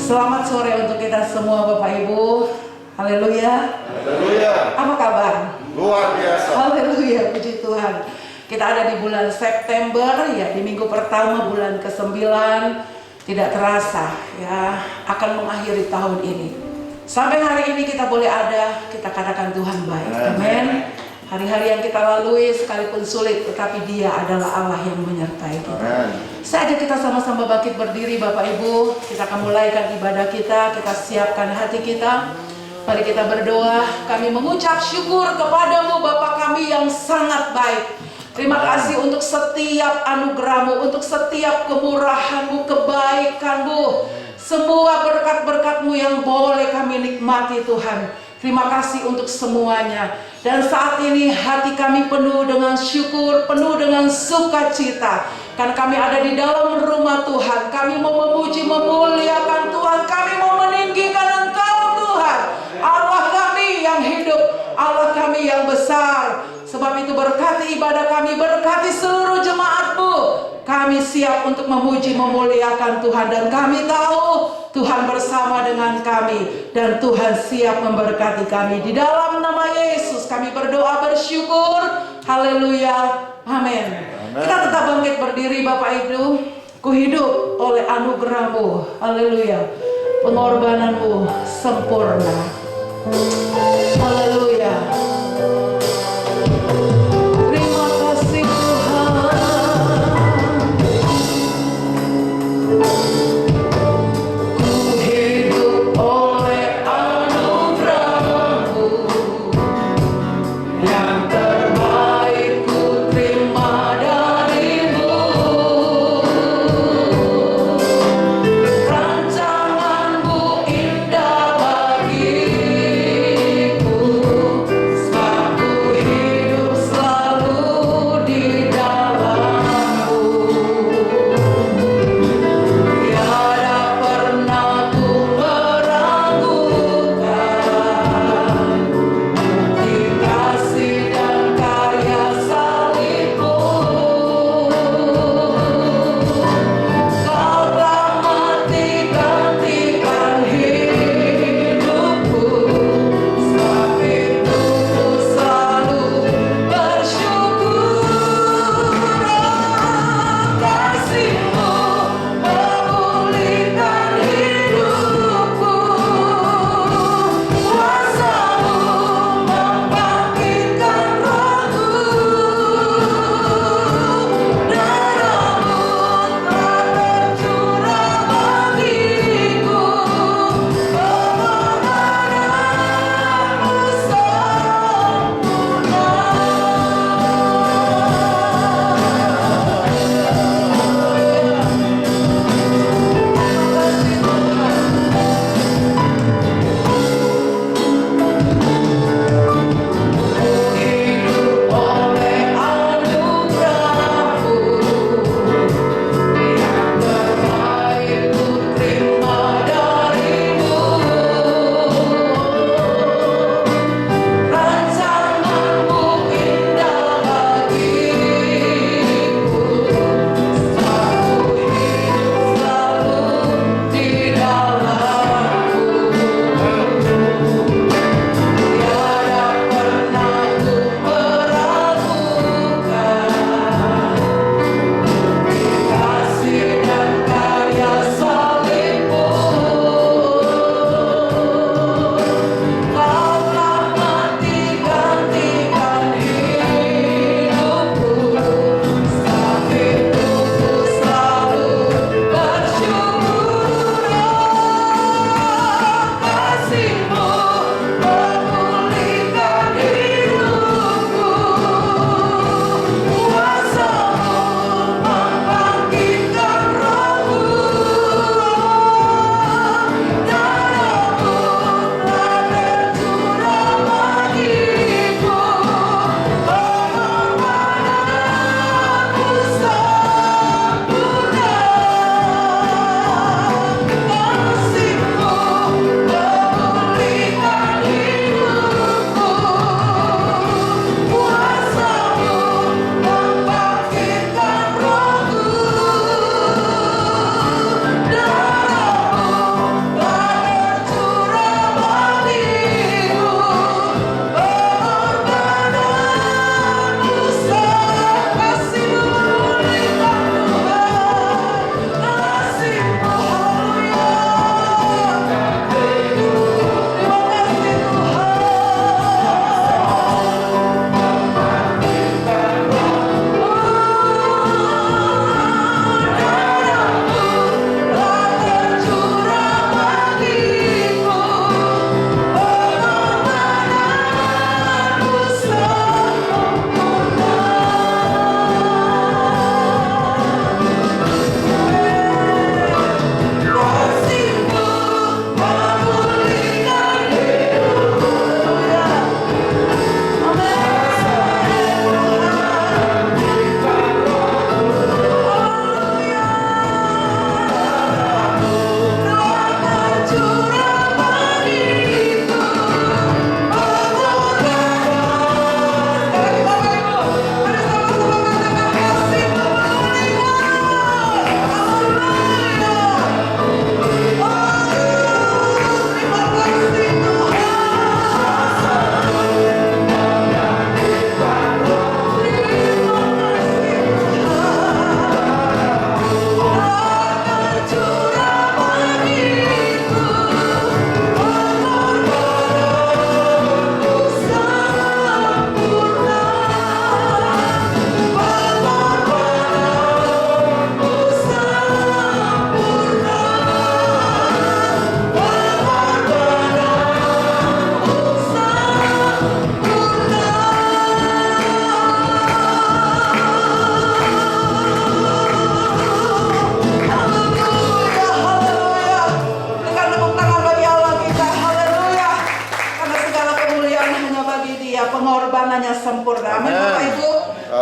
Selamat sore untuk kita semua Bapak Ibu. Haleluya. Haleluya. Apa kabar? Luar biasa. Haleluya, puji Tuhan. Kita ada di bulan September ya, di minggu pertama bulan ke-9. Tidak terasa ya, akan mengakhiri tahun ini. Sampai hari ini kita boleh ada, kita katakan Tuhan baik. Amin. Hari-hari yang kita lalui sekalipun sulit, tetapi Dia adalah Allah yang menyertai kita. Saja kita sama-sama bangkit berdiri Bapak Ibu. Kita akan mulaikan ibadah kita. Kita siapkan hati kita. Mari kita berdoa. Kami mengucap syukur kepadamu Bapa kami yang sangat baik. Terima kasih untuk setiap anugerah-Mu, untuk setiap kemurahan-Mu, kebaikan-Mu, semua berkat-berkat-Mu yang boleh kami nikmati Tuhan. Terima kasih untuk semuanya. Dan saat ini hati kami penuh dengan syukur, penuh dengan sukacita. Karena kami ada di dalam rumah Tuhan. Kami mau memuji, memuliakan Tuhan. Kami mau meninggikan Engkau Tuhan. Allah kami yang hidup, Allah kami yang besar. Sebab itu berkati ibadah kami, berkati seluruh jemaat-Mu. Kami siap untuk memuji, memuliakan Tuhan. Dan kami tahu Tuhan bersama dengan kami. Dan Tuhan siap memberkati kami. Di dalam nama Yesus kami berdoa bersyukur. Haleluya. Amin. Kita tetap bangkit berdiri Bapak Ibu. Ku hidup oleh anugerah-Mu. Haleluya. Pengorbanan-Mu sempurna. Haleluya. Rancangan-Mu indah bagiku.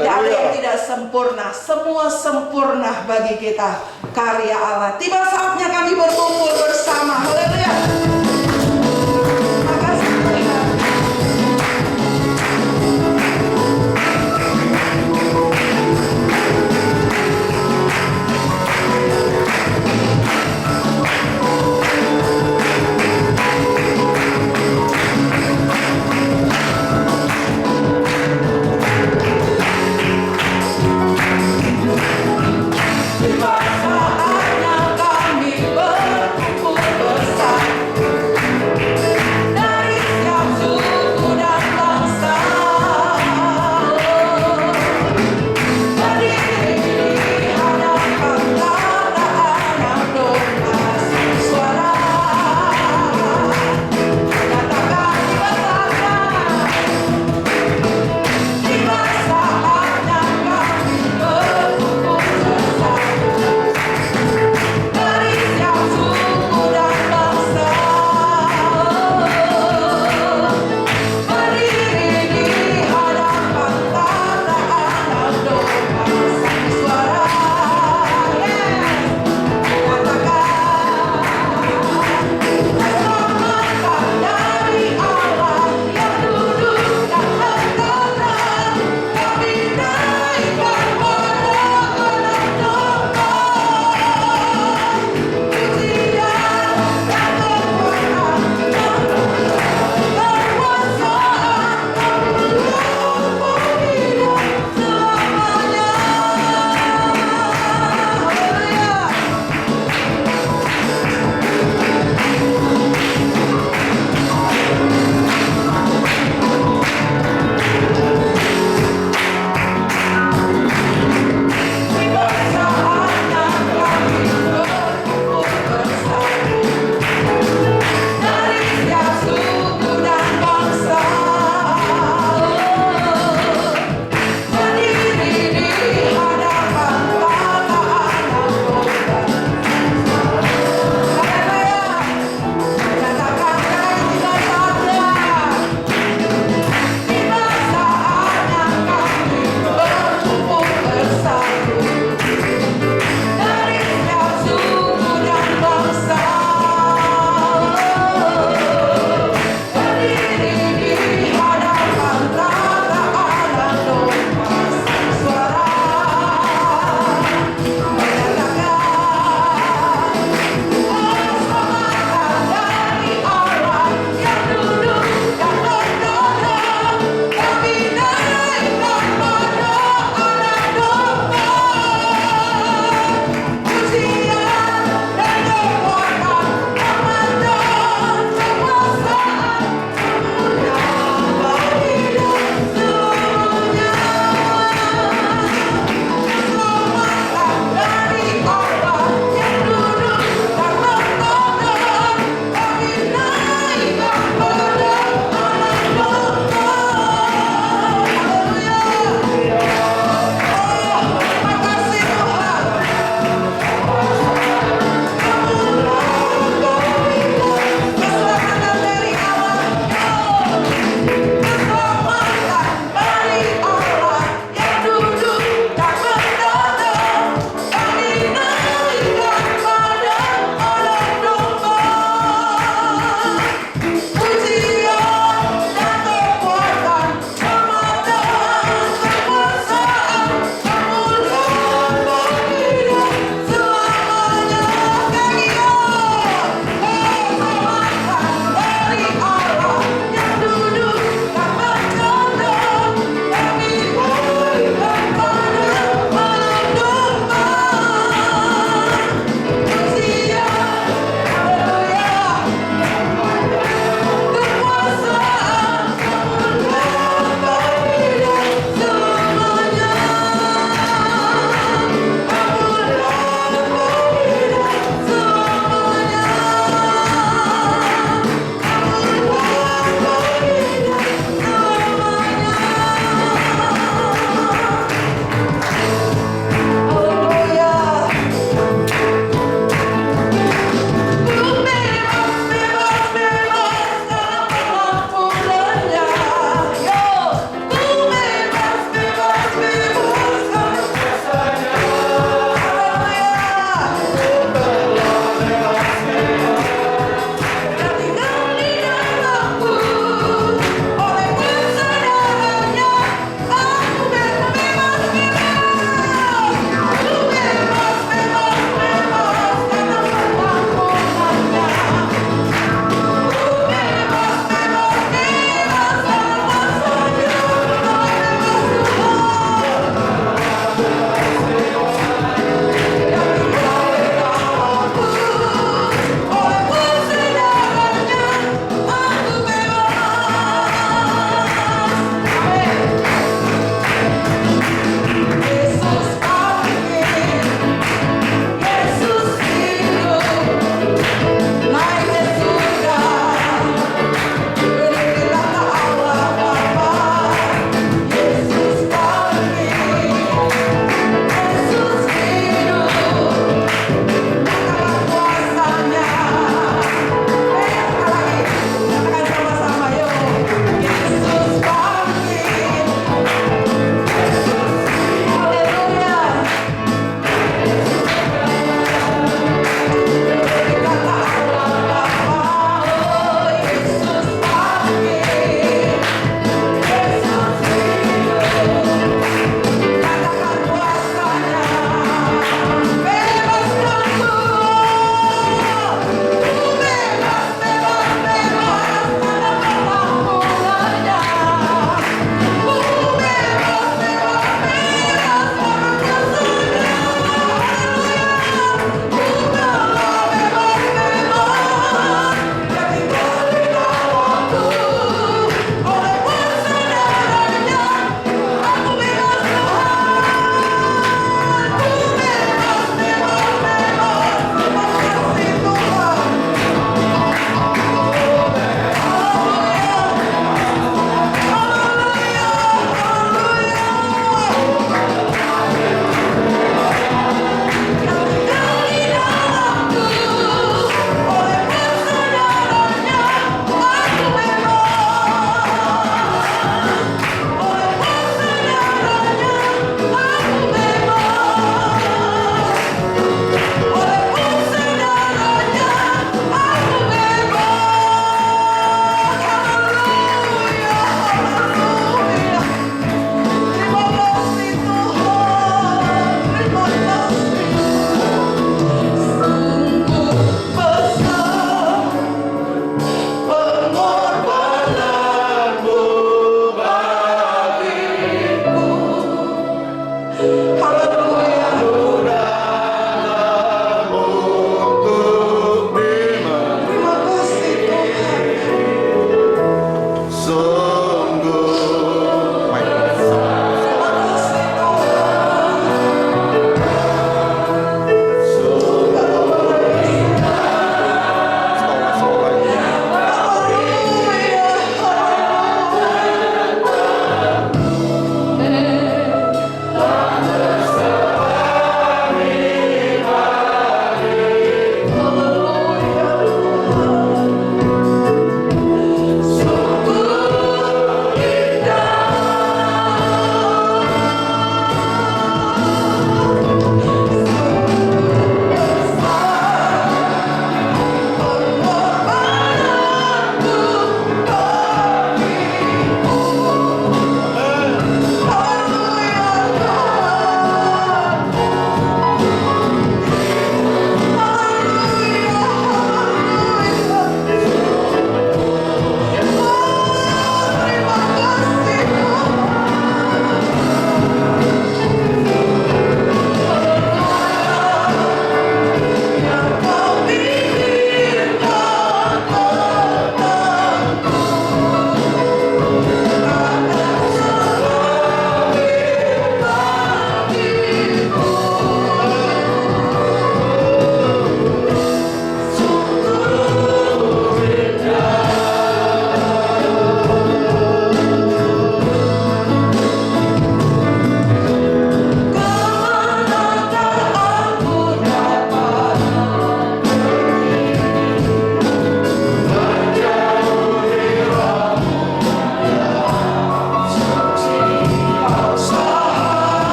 Tidak ada yang Haleluya. tidak sempurna, semua sempurna bagi kita karya Allah. Tiba saatnya kami berkumpul bersama. Haleluya. Terima kasih Tuhan. Tiba saatnya kami berkumpul bersama.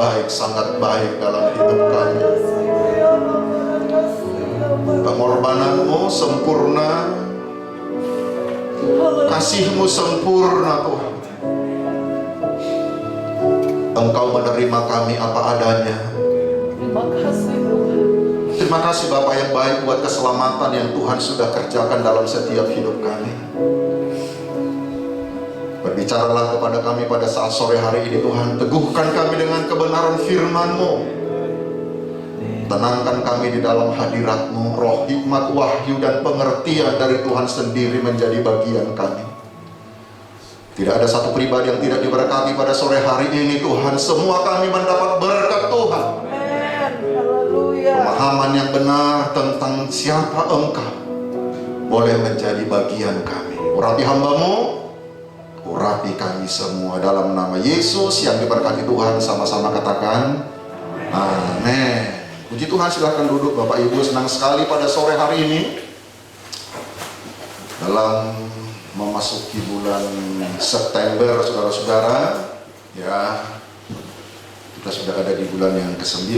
baik, sangat baik dalam hidup kami. Pengorbananmu sempurna, kasih-Mu sempurna Tuhan. Engkau menerima kami apa adanya. Terima kasih Tuhan. Terima kasih Bapa yang baik buat keselamatan yang Tuhan sudah kerjakan dalam setiap hidup kami. Berbicaralah kepada kami pada saat sore hari ini Tuhan. Teguhkan kami dengan kebenaran firman-Mu. Tenangkan kami di dalam hadirat-Mu. Roh, hikmat, wahyu, dan pengertian dari Tuhan sendiri menjadi bagian kami. Tidak ada satu pribadi yang tidak diberkati pada sore hari ini Tuhan. Semua kami mendapat berkat Tuhan. Pemahaman yang benar tentang siapa Engkau boleh menjadi bagian kami. Urapi hamba-Mu, urapi kami semua dalam nama Yesus yang diberkati Tuhan. Sama-sama katakan amin. Puji Tuhan, silahkan duduk Bapak Ibu. Senang sekali pada sore hari ini dalam memasuki bulan September, saudara-saudara. Ya, kita sudah ada di bulan yang ke-9.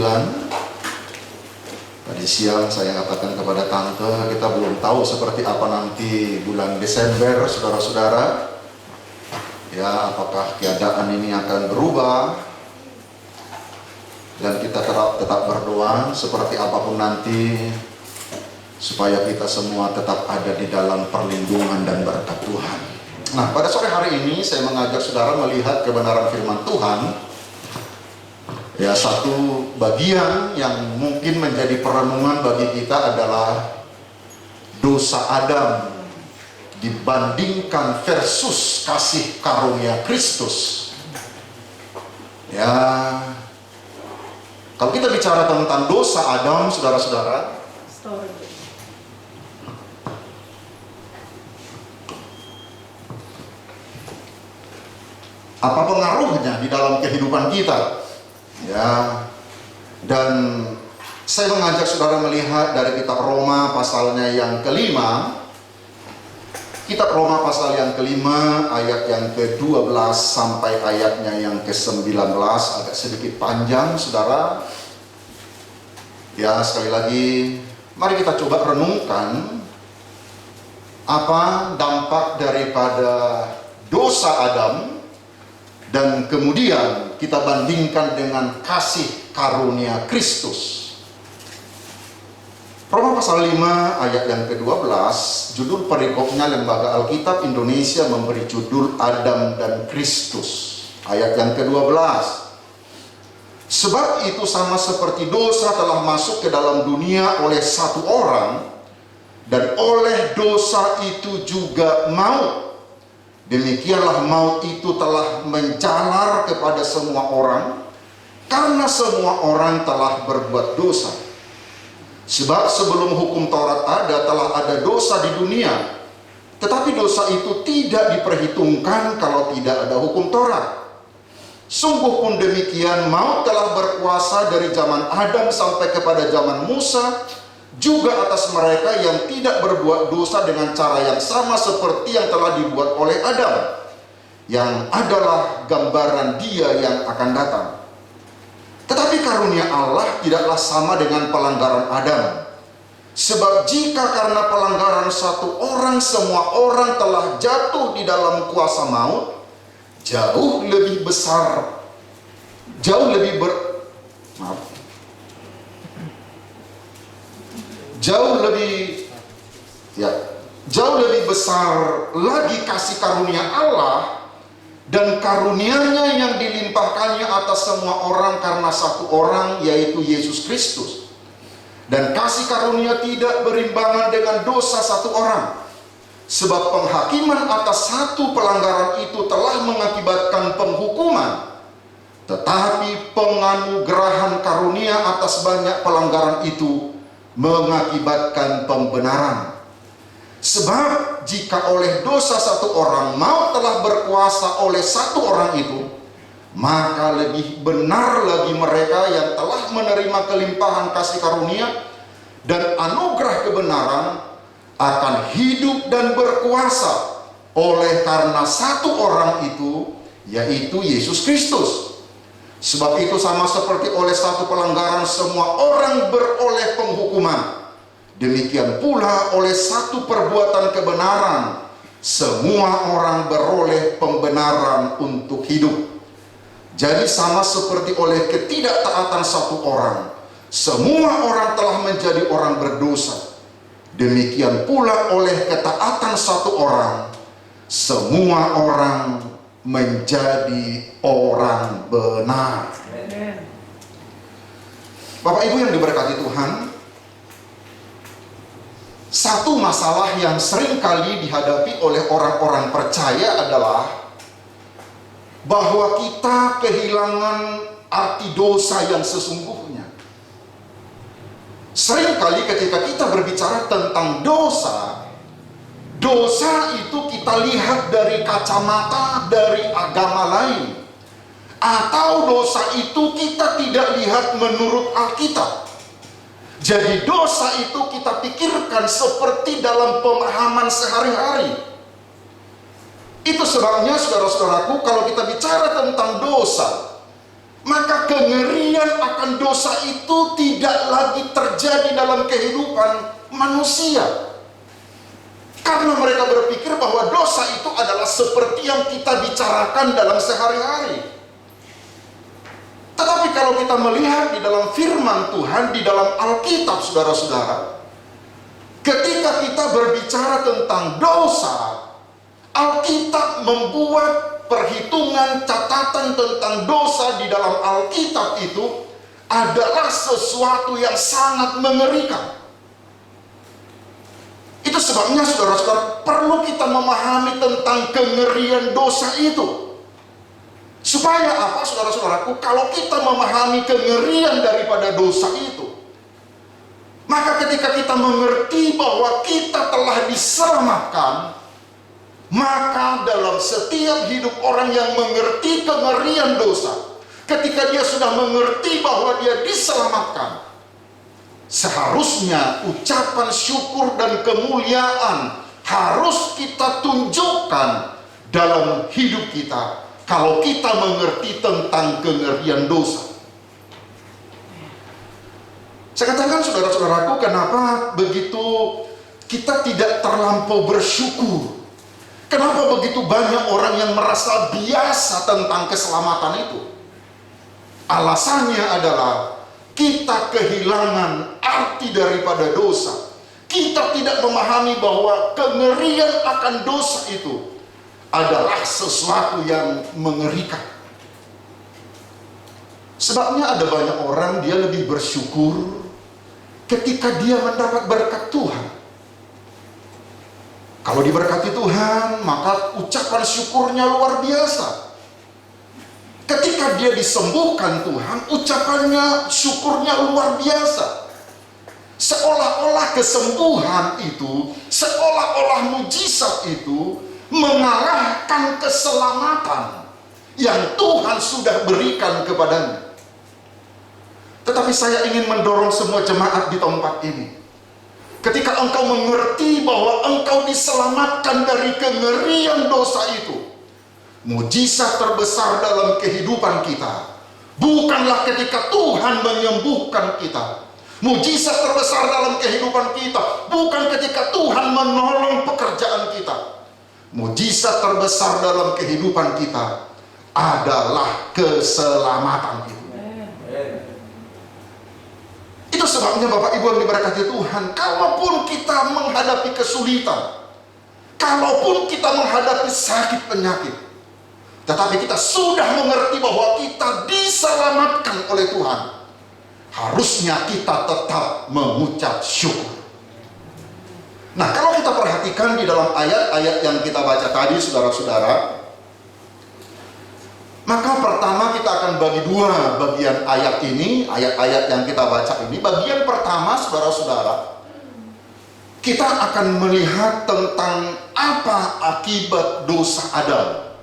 Tadi siang saya katakan kepada tante, kita belum tahu seperti apa nanti bulan Desember, saudara-saudara. Ya, apakah keadaan ini akan berubah? Dan kita tetap berdoa seperti apapun nanti, supaya kita semua tetap ada di dalam perlindungan dan berkat Tuhan. Nah, pada sore hari ini saya mengajak saudara melihat kebenaran firman Tuhan. Ya, satu bagian yang mungkin menjadi perenungan bagi kita adalah dosa Adam dibandingkan versus kasih karunia Kristus. Ya, kalau kita bicara tentang dosa Adam, saudara-saudara, apa pengaruhnya di dalam kehidupan kita? Ya, dan saya mengajak saudara melihat dari kitab Roma pasalnya yang kelima. Kitab Roma pasal yang kelima ayat yang ke-12 sampai ayatnya yang ke-19, agak sedikit panjang saudara. Ya, sekali lagi mari kita coba renungkan apa dampak daripada dosa Adam, dan kemudian kita bandingkan dengan kasih karunia Kristus. Roma pasal 5 ayat yang ke-12, judul perikopnya Lembaga Alkitab Indonesia memberi judul Adam dan Kristus. Ayat yang ke-12. Sebab itu sama seperti dosa telah masuk ke dalam dunia oleh satu orang, dan oleh dosa itu juga maut. Demikianlah maut itu telah menjalar kepada semua orang, karena semua orang telah berbuat dosa. Sebab sebelum hukum Taurat ada, telah ada dosa di dunia. Tetapi dosa itu tidak diperhitungkan kalau tidak ada hukum Taurat. Sungguh pun demikian, maut telah berkuasa dari zaman Adam sampai kepada zaman Musa, juga atas mereka yang tidak berbuat dosa dengan cara yang sama seperti yang telah dibuat oleh Adam, yang adalah gambaran Dia yang akan datang. Tetapi karunia Allah tidaklah sama dengan pelanggaran Adam. Sebab jika karena pelanggaran satu orang semua orang telah jatuh di dalam kuasa maut, jauh lebih besar lagi kasih karunia Allah dan karunia-Nya yang dilimpahkannya atas semua orang karena satu orang, yaitu Yesus Kristus. Dan kasih karunia tidak berimbangan dengan dosa satu orang. Sebab penghakiman atas satu pelanggaran itu telah mengakibatkan penghukuman, tetapi penganugerahan karunia atas banyak pelanggaran itu mengakibatkan pembenaran. Sebab jika oleh dosa satu orang maut telah berkuasa oleh satu orang itu, maka lebih benar lagi mereka yang telah menerima kelimpahan kasih karunia dan anugerah kebenaran akan hidup dan berkuasa oleh karena satu orang itu, yaitu Yesus Kristus. Sebab itu sama seperti oleh satu pelanggaran semua orang beroleh penghukuman, demikian pula oleh satu perbuatan kebenaran semua orang beroleh pembenaran untuk hidup. Jadi sama seperti oleh ketidaktaatan satu orang semua orang telah menjadi orang berdosa, demikian pula oleh ketaatan satu orang semua orang menjadi orang benar. Bapak Ibu yang diberkati Tuhan, satu masalah yang sering kali dihadapi oleh orang-orang percaya adalah bahwa kita kehilangan arti dosa yang sesungguhnya. Sering kali ketika kita berbicara tentang dosa, dosa itu kita lihat dari kacamata dari agama lain, atau dosa itu kita tidak lihat menurut Alkitab. Jadi dosa itu kita pikirkan seperti dalam pemahaman sehari-hari. Itu sebabnya saudara-saudaraku, kalau kita bicara tentang dosa, maka kengerian akan dosa itu tidak lagi terjadi dalam kehidupan manusia. Karena mereka berpikir bahwa dosa itu adalah seperti yang kita bicarakan dalam sehari-hari. Tetapi kalau kita melihat di dalam firman Tuhan, di dalam Alkitab, saudara-saudara, ketika kita berbicara tentang dosa, Alkitab membuat perhitungan catatan tentang dosa di dalam Alkitab itu adalah sesuatu yang sangat mengerikan. Itu sebabnya saudara-saudara perlu kita memahami tentang kengerian dosa itu. Supaya apa, saudara-saudaraku? Kalau kita memahami kengerian daripada dosa itu, maka ketika kita mengerti bahwa kita telah diselamatkan, maka dalam setiap hidup orang yang mengerti kengerian dosa, ketika dia sudah mengerti bahwa dia diselamatkan, seharusnya ucapan syukur dan kemuliaan harus kita tunjukkan dalam hidup kita kalau kita mengerti tentang kengerian dosa. Saya katakan saudara-saudaraku, kenapa begitu kita tidak terlampau bersyukur? Kenapa begitu banyak orang yang merasa biasa tentang keselamatan itu? Alasannya adalah kita kehilangan arti daripada dosa. Kita tidak memahami bahwa kengerian akan dosa itu adalah sesuatu yang mengerikan. Sebabnya ada banyak orang dia lebih bersyukur ketika dia mendapat berkat Tuhan. Kalau diberkati Tuhan, maka ucapan syukurnya luar biasa. Ketika dia disembuhkan Tuhan, ucapannya, syukurnya luar biasa. Seolah-olah kesembuhan itu, seolah-olah mujizat itu mengalahkan keselamatan yang Tuhan sudah berikan kepadanya. Tetapi saya ingin mendorong semua jemaat di tempat ini. Ketika engkau mengerti bahwa engkau diselamatkan dari kengerian dosa itu, mujizat terbesar dalam kehidupan kita bukanlah ketika Tuhan menyembuhkan kita. Mujizat terbesar dalam kehidupan kita bukan ketika Tuhan menolong pekerjaan kita. Mujizat terbesar dalam kehidupan kita adalah keselamatan itu. Itu sebabnya Bapak Ibu yang diberkati Tuhan, kalaupun kita menghadapi kesulitan, kalaupun kita menghadapi sakit penyakit, tetapi kita sudah mengerti bahwa kita diselamatkan oleh Tuhan, harusnya kita tetap mengucap syukur. Nah, kalau kita perhatikan di dalam ayat-ayat yang kita baca tadi, saudara-saudara, maka pertama kita akan bagi dua bagian ayat ini, ayat-ayat yang kita baca ini. Bagian pertama, saudara-saudara, kita akan melihat tentang apa akibat dosa Adam.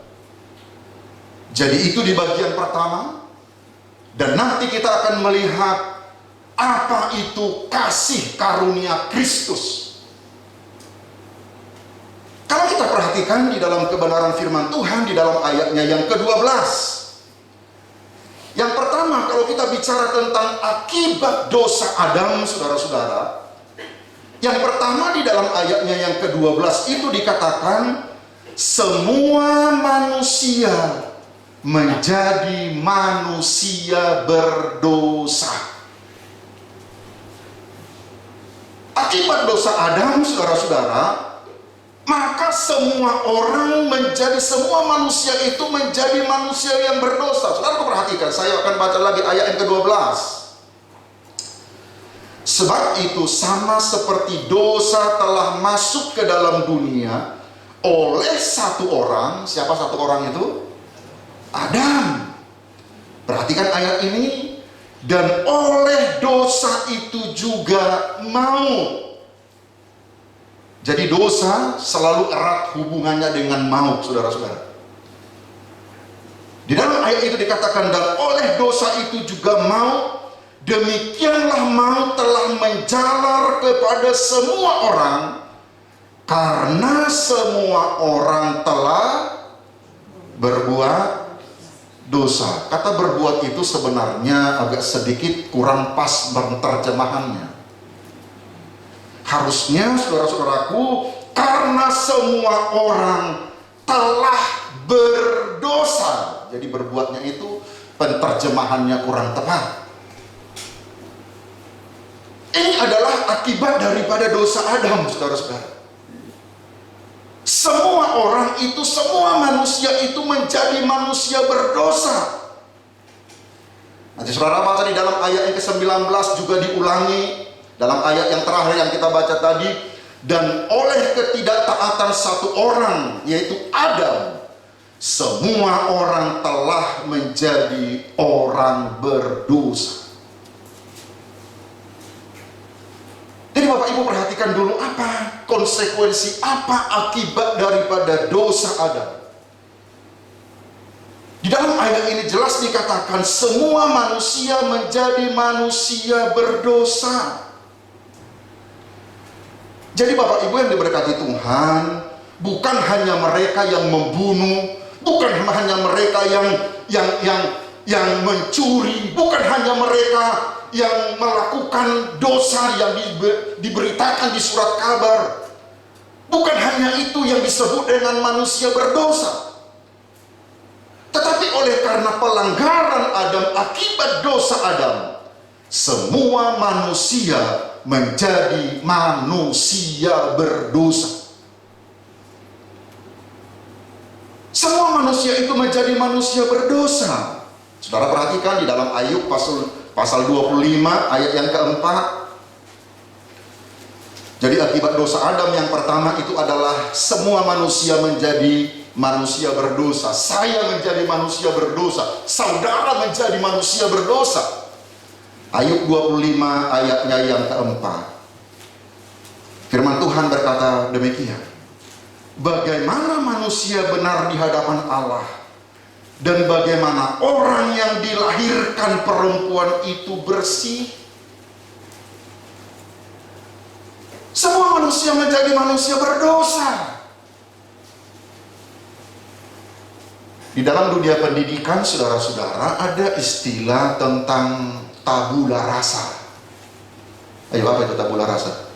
Jadi itu di bagian pertama. Dan nanti kita akan melihat apa itu kasih karunia Kristus. Kalau kita perhatikan di dalam kebenaran firman Tuhan di dalam ayatnya yang ke-12, yang pertama, kalau kita bicara tentang akibat dosa Adam, saudara-saudara, yang pertama di dalam ayatnya yang ke-12 itu dikatakan semua manusia menjadi manusia berdosa. Akibat dosa Adam, saudara-saudara, maka semua manusia itu menjadi manusia yang berdosa. Saudara perhatikan, saya akan baca lagi ayat yang ke-12. Sebab itu sama seperti dosa telah masuk ke dalam dunia oleh satu orang. Siapa satu orang itu? Adam. Perhatikan ayat ini. Dan oleh dosa itu juga maut. Jadi dosa selalu erat hubungannya dengan maut, saudara-saudara. Di dalam ayat itu dikatakan, dan oleh dosa itu juga maut, demikianlah maut telah menjalar kepada semua orang, karena semua orang telah berbuat dosa. Kata berbuat itu sebenarnya agak sedikit kurang pas terjemahannya. Harusnya saudara-saudaraku, karena semua orang telah berdosa. Jadi berbuatnya itu penterjemahannya kurang tepat. Ini adalah akibat daripada dosa Adam, saudara-saudara. Semua orang itu, semua manusia itu menjadi manusia berdosa. Nanti saudara baca di dalam ayat yang ke-19 juga diulangi. Dalam ayat yang terakhir yang kita baca tadi, dan oleh ketidaktaatan satu orang, yaitu Adam, semua orang telah menjadi orang berdosa. Jadi Bapak Ibu perhatikan dulu, apa konsekuensi, apa akibat daripada dosa Adam. Di dalam ayat ini jelas dikatakan semua manusia menjadi manusia berdosa. Jadi Bapak Ibu yang diberkati Tuhan, bukan hanya mereka yang membunuh, bukan hanya mereka yang mencuri, bukan hanya mereka yang melakukan dosa yang diberitakan di surat kabar. Bukan hanya itu yang disebut dengan manusia berdosa. Tetapi oleh karena pelanggaran Adam, akibat dosa Adam, semua manusia menjadi manusia berdosa. Semua manusia itu menjadi manusia berdosa. Saudara perhatikan di dalam Ayub pasal 25 ayat yang keempat. Jadi akibat dosa Adam yang pertama itu adalah semua manusia menjadi manusia berdosa. Saya menjadi manusia berdosa. Saudara menjadi manusia berdosa. Ayub 25 ayatnya yang keempat. Firman Tuhan berkata demikian. Bagaimana manusia benar di hadapan Allah, dan bagaimana orang yang dilahirkan perempuan itu bersih. Semua manusia menjadi manusia berdosa. Di dalam dunia pendidikan, saudara-saudara, ada istilah tentang tabula rasa. Ayo, apa itu tabula rasa?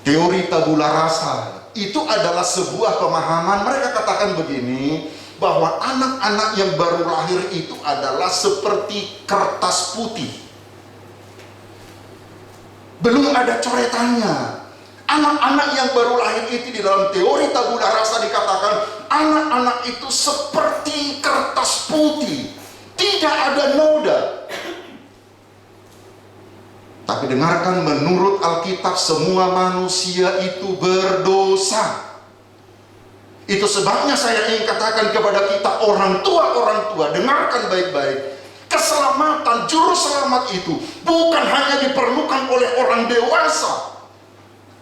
Teori tabula rasa itu adalah sebuah pemahaman. Mereka katakan begini, bahwa anak-anak yang baru lahir itu adalah seperti kertas putih, belum ada coretannya. Anak-anak yang baru lahir itu di dalam teori tabula rasa dikatakan anak-anak itu seperti kertas putih, tidak ada noda. Tapi dengarkan, menurut Alkitab semua manusia itu berdosa. Itu sebabnya saya ingin katakan kepada kita orang tua, dengarkan baik-baik. Keselamatan, juru selamat itu bukan hanya diperlukan oleh orang dewasa.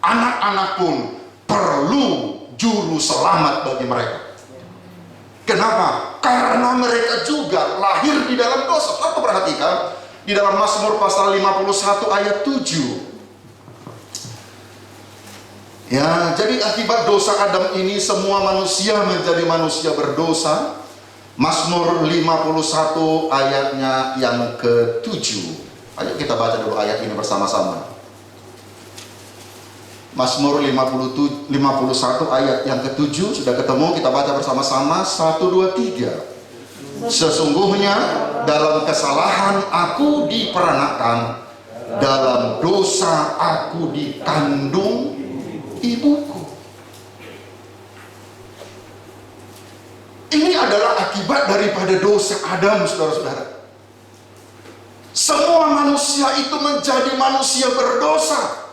Anak-anak pun perlu juru selamat bagi mereka. Kenapa? Karena mereka juga lahir di dalam dosa. Aku perhatikan di dalam Mazmur pasal 51 ayat 7. Ya, jadi akibat dosa Adam ini semua manusia menjadi manusia berdosa. Mazmur 51 ayatnya yang ke-7. Ayo kita baca dulu ayat ini bersama-sama. Mazmur 51 ayat yang ke-7 sudah ketemu, kita baca bersama-sama. 1, 2, 3. Sesungguhnya dalam kesalahan aku diperanakan, dalam dosa aku dikandung ibuku. Ini adalah akibat daripada dosa Adam, saudara-saudara. Semua manusia itu menjadi manusia berdosa.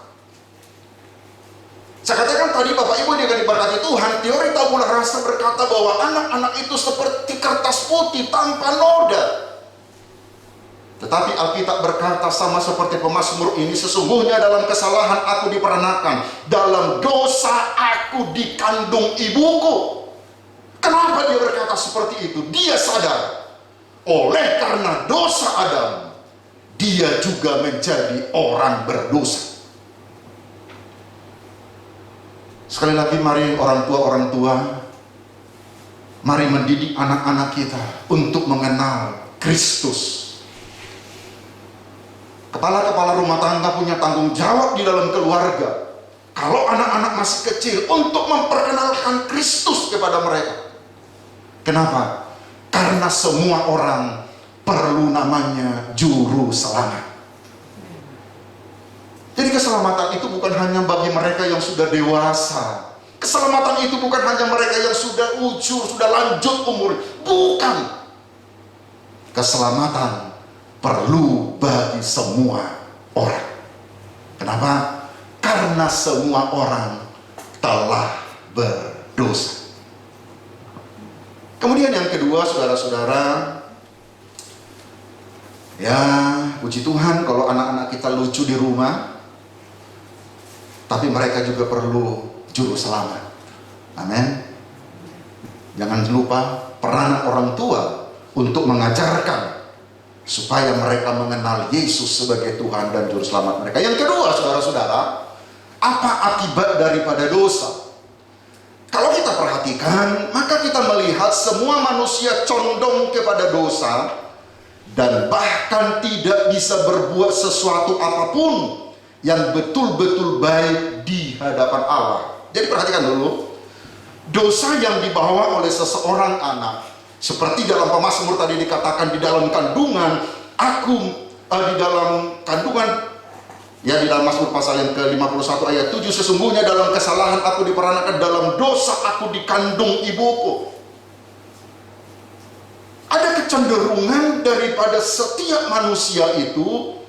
Saya katakan tadi, Bapak Ibu yang diberkati Tuhan, teori tabula rasa berkata bahwa anak-anak itu seperti kertas putih tanpa noda. Tetapi Alkitab berkata sama seperti pemazmur ini, sesungguhnya dalam kesalahan aku diperanakan, dalam dosa aku dikandung ibuku. Kenapa dia berkata seperti itu? Dia sadar, oleh karena dosa Adam, dia juga menjadi orang berdosa. Sekali lagi, mari orang tua, mari mendidik anak-anak kita untuk mengenal Kristus. Kepala-kepala rumah tangga punya tanggung jawab di dalam keluarga. Kalau anak-anak masih kecil, untuk memperkenalkan Kristus kepada mereka. Kenapa? Karena semua orang perlu namanya juru selamat. Jadi keselamatan itu bukan hanya bagi mereka yang sudah dewasa. Keselamatan itu bukan hanya mereka yang sudah ujur, sudah lanjut umur. Bukan. Keselamatan perlu bagi semua orang. Kenapa? Karena semua orang telah berdosa. Kemudian yang kedua, saudara-saudara, ya puji Tuhan kalau anak-anak kita lucu di rumah, tapi mereka juga perlu juru selamat. Amin. Jangan lupa peranan orang tua untuk mengajarkan supaya mereka mengenal Yesus sebagai Tuhan dan juru selamat mereka. Yang kedua, saudara-saudara, apa akibat daripada dosa? Kalau kita perhatikan, maka kita melihat semua manusia condong kepada dosa dan bahkan tidak bisa berbuat sesuatu apapun yang betul-betul baik di hadapan Allah. Jadi perhatikan dulu, dosa yang dibawa oleh seseorang anak, seperti dalam pemazmur tadi dikatakan, di dalam kandungan ya di dalam Mazmur pasal yang ke-51 ayat 7, sesungguhnya dalam kesalahan aku diperanakan, dalam dosa aku dikandung ibuku. Ada kecenderungan daripada setiap manusia itu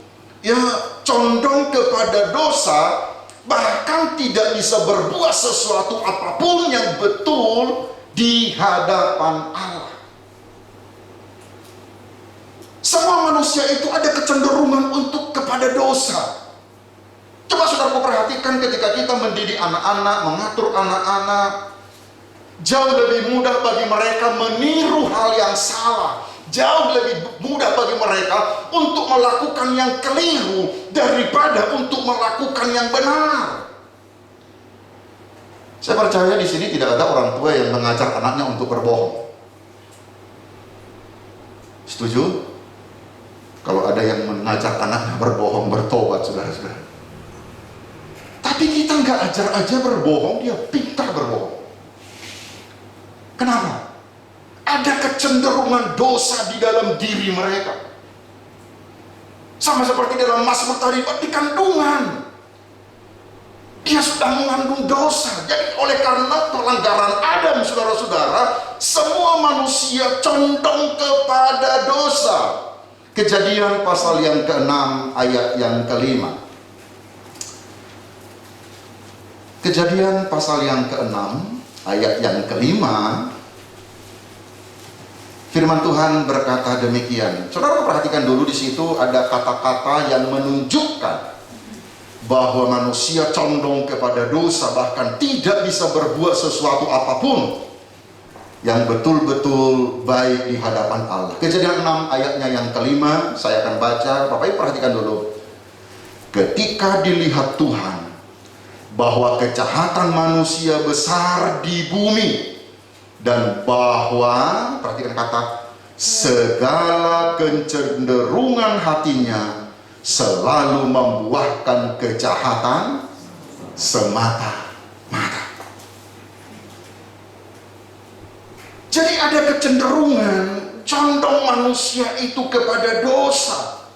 ya condong kepada dosa, bahkan tidak bisa berbuat sesuatu apapun yang betul di hadapan Allah. Semua manusia itu ada kecenderungan untuk kepada dosa. Coba saudara perhatikan ketika kita mendidik anak-anak, mengatur anak-anak, jauh lebih mudah bagi mereka meniru hal yang salah. Jauh lebih mudah bagi mereka untuk melakukan yang keliru daripada untuk melakukan yang benar. Saya percaya di sini tidak ada orang tua yang mengajar anaknya untuk berbohong. Setuju? Kalau ada yang mengajar anaknya berbohong, bertobat, saudara-saudara. Tapi kita nggak ajar aja berbohong, dia pintar berbohong. Kenapa? Ada kecenderungan dosa di dalam diri mereka. Sama seperti dalam Mazmur tadi, di kandungan dia sudah mengandung dosa. Jadi oleh karena pelanggaran Adam, saudara-saudara, semua manusia condong kepada dosa. Kejadian pasal yang ke-6 ayat yang ke-5. Kejadian pasal yang ke-6 ayat yang ke-5, firman Tuhan berkata demikian. Saudara perhatikan dulu, di situ ada kata-kata yang menunjukkan bahwa manusia condong kepada dosa, bahkan tidak bisa berbuat sesuatu apapun yang betul-betul baik di hadapan Allah. Kejadian 6 ayatnya yang ke-5, saya akan baca. Bapak Ibu perhatikan dulu. Ketika dilihat Tuhan bahwa kejahatan manusia besar di bumi dan bahwa, perhatikan kata, segala kecenderungan hatinya selalu membuahkan kejahatan semata-mata. Jadi ada kecenderungan, condong manusia itu kepada dosa.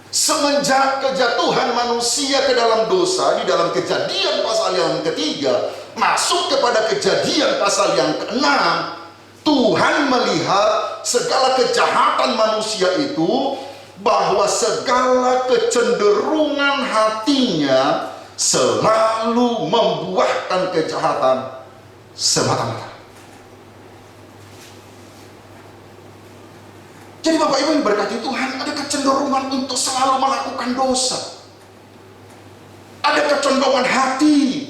Semenjak kejatuhan manusia ke dalam dosa, di dalam Kejadian pasal yang ketiga, masuk kepada Kejadian pasal yang keenam, Tuhan melihat segala kejahatan manusia itu, bahwa segala kecenderungan hatinya selalu membuahkan kejahatan semata-mata. Jadi Bapak Ibu yang berkati Tuhan, ada kecenderungan untuk selalu melakukan dosa. Ada kecenderungan hati.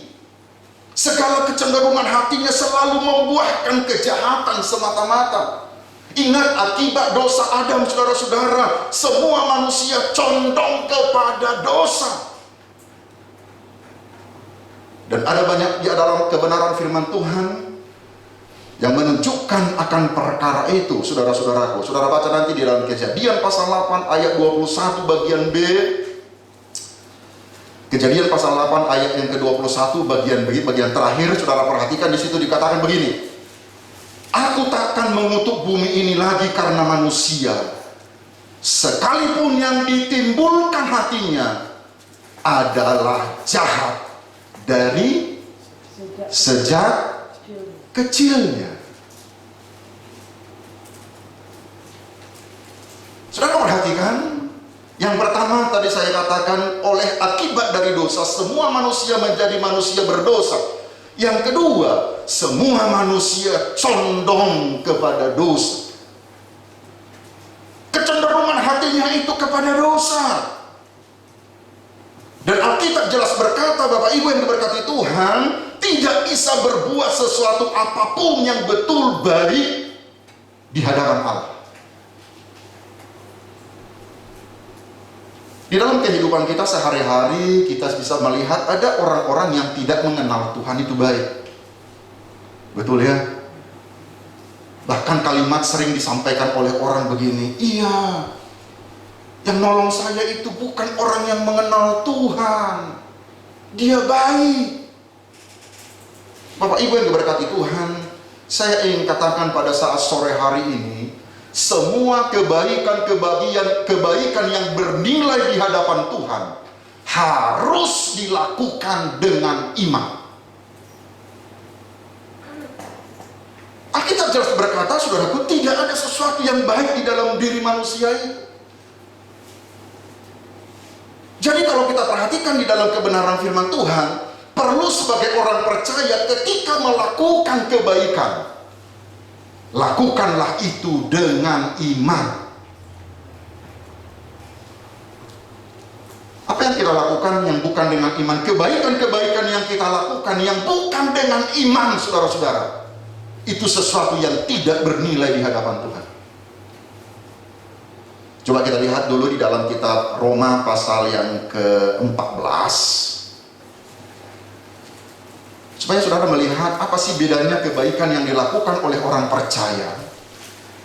Segala kecenderungan hatinya selalu membuahkan kejahatan semata-mata. Ingat akibat dosa Adam, saudara-saudara, semua manusia condong kepada dosa. Dan ada banyak di dalam kebenaran firman Tuhan yang menunjukkan akan perkara itu, saudara-saudaraku. Saudara baca nanti di dalam Kejadian pasal 8 ayat 21 bagian B. Kejadian pasal 8 ayat yang ke-21 bagian B, bagian terakhir. Saudara perhatikan, di situ dikatakan begini: Aku takkan mengutuk bumi ini lagi karena manusia, sekalipun yang ditimbulkan hatinya adalah jahat dari sejak kecilnya. Saudara perhatikan, yang pertama tadi saya katakan, oleh akibat dari dosa semua manusia menjadi manusia berdosa. Yang kedua, semua manusia condong kepada dosa. Kecenderungan hatinya itu kepada dosa. Dan Alkitab jelas berkata, Bapak Ibu yang diberkati Tuhan, tidak bisa berbuat sesuatu apapun yang betul baik di hadapan Allah. Di dalam kehidupan kita sehari-hari, kita bisa melihat ada orang-orang yang tidak mengenal Tuhan itu baik. Betul ya? Bahkan kalimat sering disampaikan oleh orang begini, iya, yang nolong saya itu bukan orang yang mengenal Tuhan, dia baik. Bapak Ibu yang diberkati Tuhan, saya ingin katakan pada saat sore hari ini, semua kebaikan yang bernilai di hadapan Tuhan harus dilakukan dengan iman. Alkitab jelas berkata, saudaraku, tidak ada sesuatu yang baik di dalam diri manusia itu. Jadi kalau kita perhatikan di dalam kebenaran firman Tuhan, perlu sebagai orang percaya ketika melakukan kebaikan, lakukanlah itu dengan iman. Apa yang kita lakukan yang bukan dengan iman, kebaikan-kebaikan yang kita lakukan yang bukan dengan iman, saudara-saudara, itu sesuatu yang tidak bernilai di hadapan Tuhan. Coba kita lihat dulu di dalam kitab Roma pasal yang ke-14, supaya saudara melihat apa sih bedanya kebaikan yang dilakukan oleh orang percaya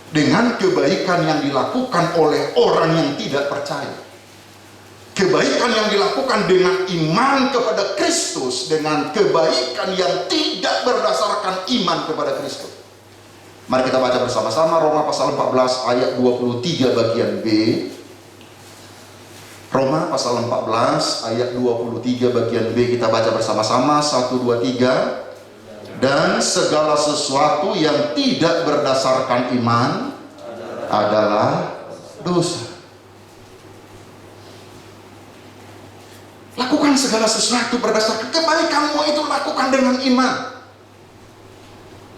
dengan kebaikan yang dilakukan oleh orang yang tidak percaya. Kebaikan yang dilakukan dengan iman kepada Kristus dengan kebaikan yang tidak berdasarkan iman kepada Kristus. Mari kita baca bersama-sama Roma pasal 14 ayat 23 bagian B. Roma pasal 14 ayat 23 bagian B, kita baca bersama-sama 1, 2, 3. Dan segala sesuatu yang tidak berdasarkan iman adalah dosa. Lakukan segala sesuatu berdasarkan kebaikanmu itu, lakukan dengan iman.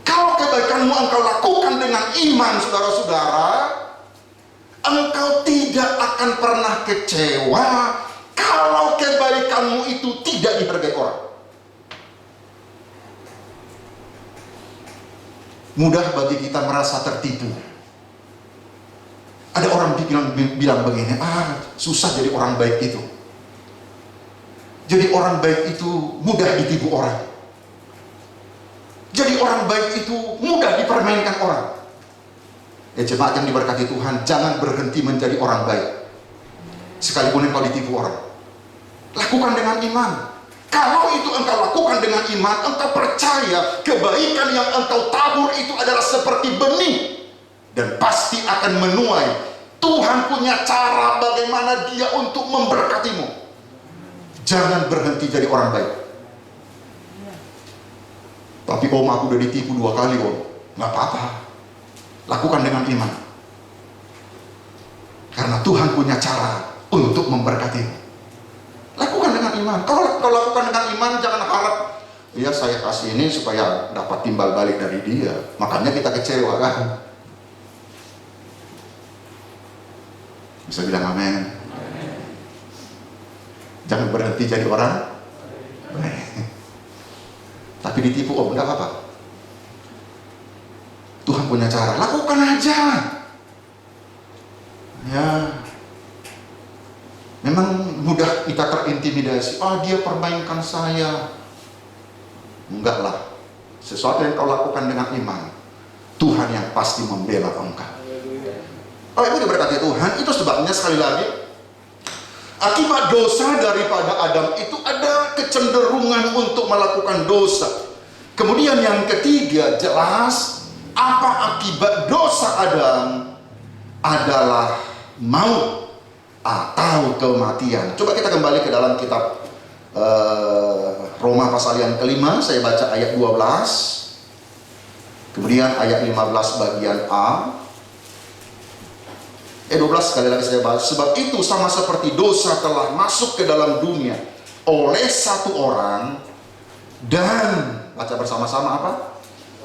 Kalau kebaikanmu engkau lakukan dengan iman, saudara-saudara, engkau tidak akan pernah kecewa kalau kebaikanmu itu tidak dihargai orang. Mudah bagi kita merasa tertipu. Ada orang bilang begini, susah jadi orang baik itu. Jadi orang baik itu mudah ditipu orang. Jadi orang baik itu mudah dipermainkan orang. Jemaat yang diberkati Tuhan, jangan berhenti menjadi orang baik. Sekalipun engkau ditipu orang, lakukan dengan iman. Kalau itu engkau lakukan dengan iman, engkau percaya kebaikan yang engkau tabur itu adalah seperti benih, dan pasti akan menuai. Tuhan punya cara bagaimana Dia untuk memberkatimu. Jangan berhenti jadi orang baik. Tapi om, aku udah ditipu 2 kali om. Nggak apa-apa, lakukan dengan iman, karena Tuhan punya cara untuk memberkatimu. Lakukan dengan iman. Kalau kau lakukan dengan iman, jangan harap ya saya kasih ini supaya dapat timbal balik dari dia, makanya kita kecewa kan. Bisa bilang amin? Jangan berhenti jadi orang baik. Tapi ditipu om, enggak apa-apa. Tuhan punya cara, lakukan aja. Ya, memang mudah kita terintimidasi. Dia permainkan saya. Enggak lah. Sesuatu yang kau lakukan dengan iman, Tuhan yang pasti membela engkau. Ibu diberkati Tuhan. Itu sebabnya sekali lagi, akibat dosa daripada Adam itu ada kecenderungan untuk melakukan dosa. Kemudian yang ketiga, jelas apa akibat dosa Adam adalah maut atau kematian. Coba kita kembali ke dalam kitab Roma pasal yang kelima. Saya baca ayat 12, kemudian ayat 15 bagian A. 12 sekali lagi saya bahas. Sebab itu sama seperti dosa telah masuk ke dalam dunia oleh satu orang, dan baca bersama-sama apa?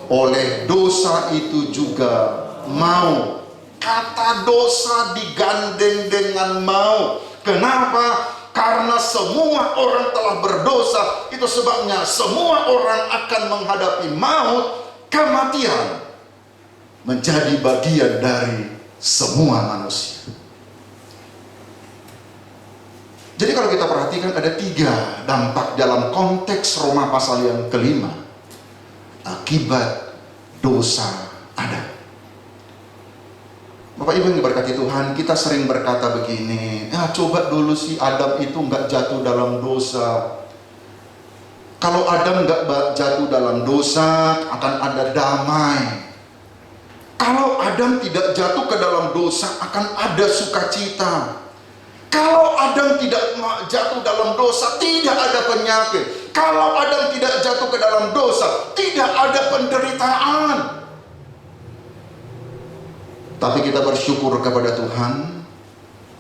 Oleh dosa itu juga maut. Kata dosa digandeng dengan maut. Kenapa? Karena semua orang telah berdosa. Itu sebabnya semua orang akan menghadapi maut, kematian menjadi bagian dari semua manusia. Jadi kalau kita perhatikan ada 3 dampak dalam konteks Roma pasal yang kelima akibat dosa Adam. Bapak Ibu yang diberkati Tuhan, kita sering berkata begini, coba dulu si Adam itu nggak jatuh dalam dosa. Kalau Adam nggak jatuh dalam dosa, akan ada damai. Kalau Adam tidak jatuh ke dalam dosa, akan ada sukacita. Kalau Adam tidak jatuh dalam dosa, tidak ada penyakit. Kalau Adam tidak jatuh ke dalam dosa, tidak ada penderitaan. Tapi kita bersyukur kepada Tuhan,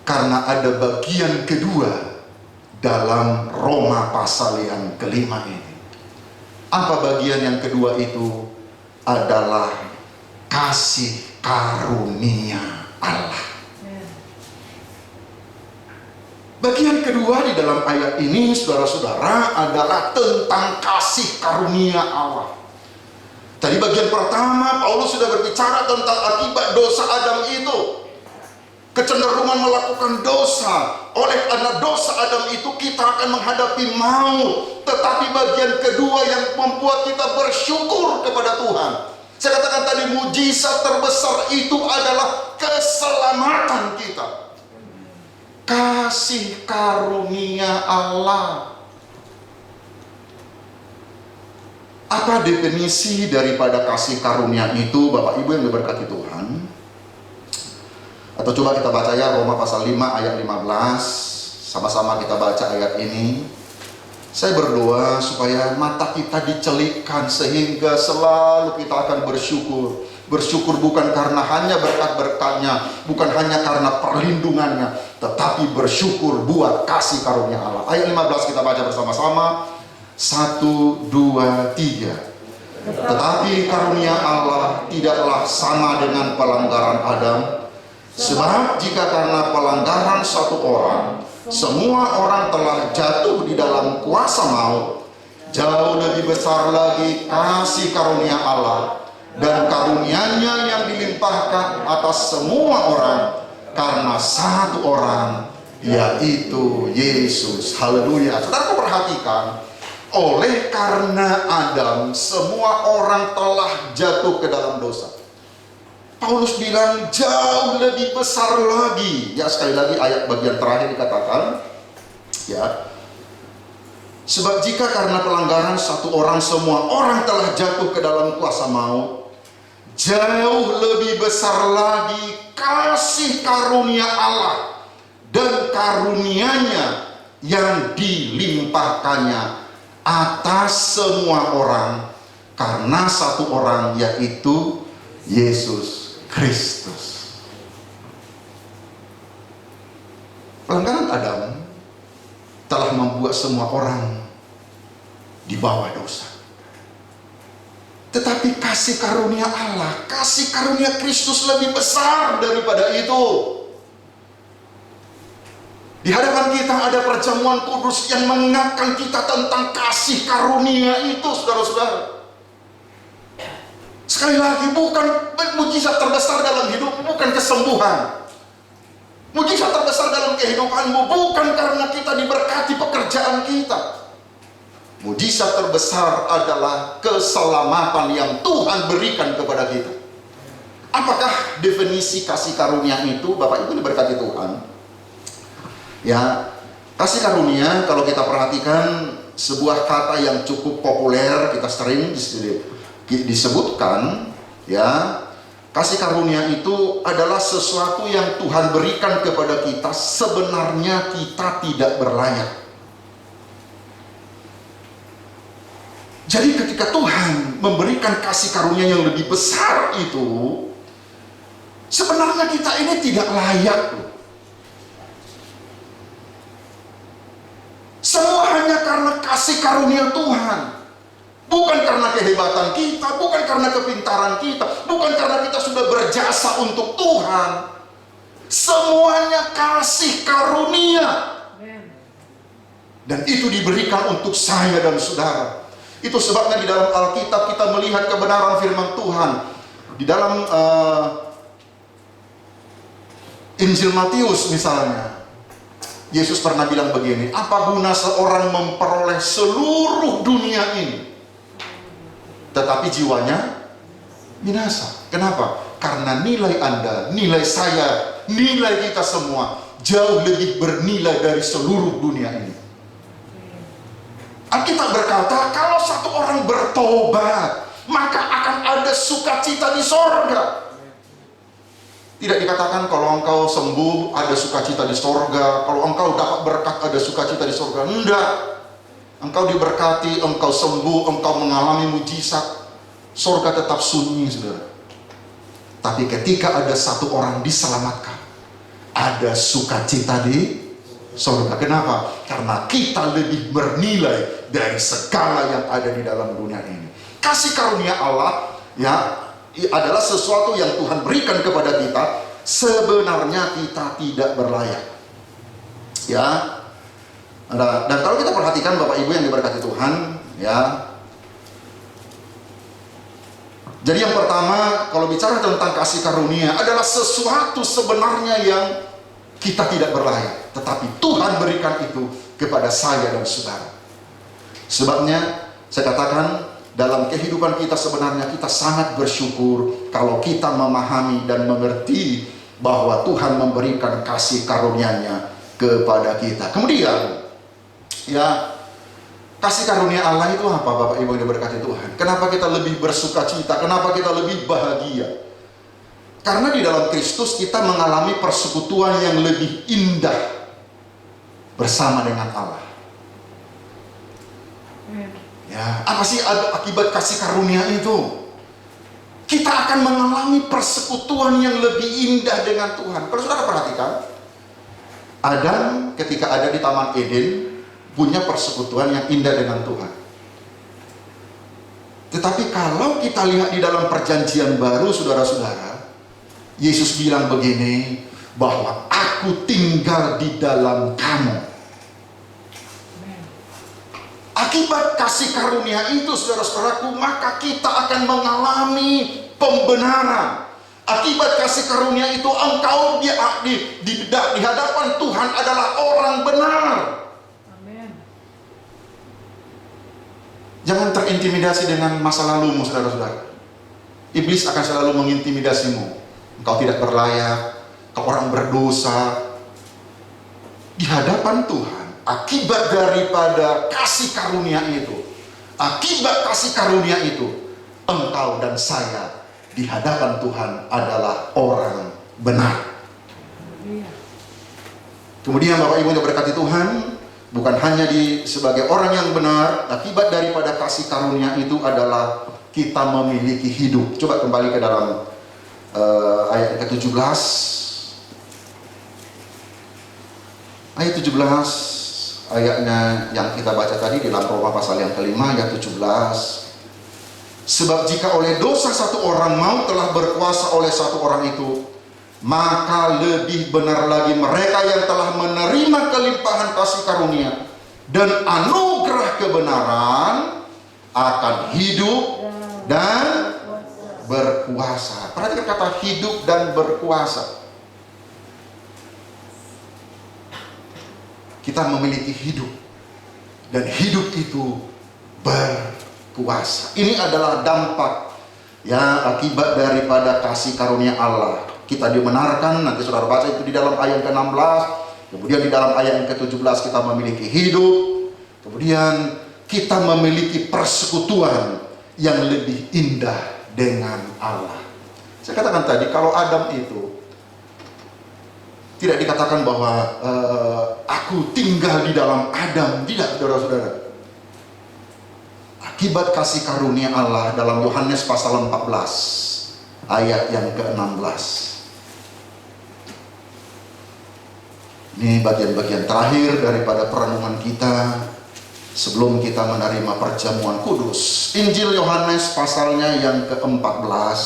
karena ada bagian kedua dalam Roma pasal yang kelima ini. Apa bagian yang kedua itu? Adalah kasih karunia Allah. Bagian kedua di dalam ayat ini, saudara-saudara, adalah tentang kasih karunia Allah. Tadi bagian pertama, Paulus sudah berbicara tentang akibat dosa Adam itu. Kecenderungan melakukan dosa. Oleh karena dosa Adam itu, kita akan menghadapi maut. Tetapi bagian kedua yang membuat kita bersyukur kepada Tuhan, saya katakan tadi, mujizat terbesar itu adalah keselamatan kita. Kasih karunia Allah. Apa definisi daripada kasih karunia itu, Bapak Ibu yang diberkati Tuhan? Atau coba kita baca ya Roma pasal 5 ayat 15. Sama-sama kita baca ayat ini. Saya berdoa supaya mata kita dicelikkan sehingga selalu kita akan bersyukur. Bersyukur bukan karena hanya berkat-berkatnya, bukan hanya karena perlindungannya, tetapi bersyukur buat kasih karunia Allah. Ayat 15 kita baca bersama-sama. 1, 2, 3. Tetapi karunia Allah tidaklah sama dengan pelanggaran Adam. Sebab jika karena pelanggaran satu orang, semua orang telah jatuh di dalam kuasa maut, jauh lebih besar lagi kasih karunia Allah dan karunia-Nya yang dilimpahkan atas semua orang karena satu orang, yaitu Yesus. Haleluya. Saudara perhatikan, Oleh karena Adam, semua orang telah jatuh ke dalam dosa. Paulus bilang jauh lebih besar lagi. Ya, sekali lagi ayat bagian terakhir dikatakan, ya, sebab jika karena pelanggaran satu orang semua orang telah jatuh ke dalam kuasa maut, jauh lebih besar lagi kasih karunia Allah dan karunia-Nya yang dilimpahkannya atas semua orang karena satu orang, yaitu Yesus Kristus. Pelanggaran Adam telah membuat semua orang di bawah dosa. Tetapi kasih karunia Allah, kasih karunia Kristus lebih besar daripada itu. Di hadapan kita ada perjamuan kudus yang mengingatkan kita tentang kasih karunia itu, saudara-saudara. Sekali lagi, bukan mujizat terbesar dalam hidup, bukan kesembuhan. Mujizat terbesar dalam kehidupanmu bukan karena kita diberkati pekerjaan kita. Mujizat terbesar adalah keselamatan yang Tuhan berikan kepada kita. Apakah definisi kasih karunia itu? Bapak Ibu diberkati Tuhan. Ya, kasih karunia kalau kita perhatikan sebuah kata yang cukup populer, kita sering disebutkan, ya. Kasih karunia itu adalah sesuatu yang Tuhan berikan kepada kita, sebenarnya kita tidak berlayak. Jadi ketika Tuhan memberikan kasih karunia yang lebih besar itu, sebenarnya kita ini tidak layak loh. Semua hanya karena kasih karunia Tuhan. Bukan karena kehebatan kita, bukan karena kepintaran kita, bukan karena kita sudah berjasa untuk Tuhan. Semuanya kasih karunia. Dan itu diberikan untuk saya dan saudara. Itu sebabnya di dalam Alkitab kita melihat kebenaran firman Tuhan. Di dalam Injil Matius misalnya, Yesus pernah bilang begini, apa guna seorang memperoleh seluruh dunia ini, tetapi jiwanya binasa? Kenapa? Karena nilai Anda, nilai saya, nilai kita semua jauh lebih bernilai dari seluruh dunia ini. Alkitab berkata, kalau satu orang bertobat, maka akan ada sukacita di sorga. Tidak dikatakan kalau engkau sembuh ada sukacita di sorga, kalau engkau dapat berkat ada sukacita di sorga. Enggak. Engkau diberkati, engkau sembuh, engkau mengalami mujizat, sorga tetap sunyi, saudara. Tapi ketika ada satu orang diselamatkan, ada sukacita di sorga. Kenapa? Karena kita lebih bernilai dari segala yang ada di dalam dunia ini. Kasih karunia Allah, ya, adalah sesuatu yang Tuhan berikan kepada kita. Sebenarnya kita tidak berlayak, ya. Dan kalau kita perhatikan Bapak Ibu yang diberkati Tuhan, ya. Jadi yang pertama, kalau bicara tentang kasih karunia, adalah sesuatu sebenarnya yang kita tidak berlayak, tetapi Tuhan berikan itu kepada saya dan saudara. Sebabnya saya katakan, dalam kehidupan kita sebenarnya kita sangat bersyukur kalau kita memahami dan mengerti bahwa Tuhan memberikan kasih karunia-Nya kepada kita. Kemudian, ya, kasih karunia Allah itu apa, Bapak Ibu yang diberkati Tuhan? Kenapa kita lebih bersuka cita? Kenapa kita lebih bahagia? Karena di dalam Kristus kita mengalami persekutuan yang lebih indah bersama dengan Allah. Ya, apa sih akibat kasih karunia itu? Kita akan mengalami persekutuan yang lebih indah dengan Tuhan. Kalau saudara perhatikan, Adam ketika ada di Taman Eden punya persekutuan yang indah dengan Tuhan. Tetapi kalau kita lihat di dalam perjanjian baru, saudara-saudara, Yesus bilang begini, bahwa aku tinggal di dalam kamu. Akibat kasih karunia itu, saudara-saudaraku, maka kita akan mengalami pembenaran. Akibat kasih karunia itu, engkau di hadapan Tuhan adalah orang benar. Amin. Jangan terintimidasi dengan masa lalumu, saudara-saudara. Iblis akan selalu mengintimidasimu. Engkau tidak berlayak, engkau orang berdosa. Di hadapan Tuhan, akibat daripada kasih karunia itu, engkau dan saya di hadapan Tuhan adalah orang benar. Kemudian Bapak Ibu yang berkati Tuhan, bukan hanya sebagai orang yang benar, akibat daripada kasih karunia itu adalah kita memiliki hidup. Coba kembali ke dalam ayat ke-17. Ayat 17, ayatnya yang kita baca tadi di dalam Roma pasal yang kelima, ayat 17. Sebab jika oleh dosa satu orang maut telah berkuasa oleh satu orang itu, maka lebih benar lagi mereka yang telah menerima kelimpahan kasih karunia dan anugerah kebenaran akan hidup dan berkuasa. Perhatikan kata hidup dan berkuasa. Kita memiliki hidup, dan hidup itu berkuasa. Ini adalah dampak ya akibat daripada kasih karunia Allah. Kita dibenarkan, nanti saudara baca itu di dalam ayat ke-16. Kemudian di dalam ayat yang ke-17 kita memiliki hidup. Kemudian kita memiliki persekutuan yang lebih indah dengan Allah. Saya katakan tadi, kalau Adam itu tidak dikatakan bahwa aku tinggal di dalam Adam. Tidak, saudara-saudara. Akibat kasih karunia Allah dalam Yohanes pasal 14 ayat yang ke-16. Ini bagian-bagian terakhir daripada perenungan kita sebelum kita menerima perjamuan kudus. Injil Yohanes pasalnya yang ke-14,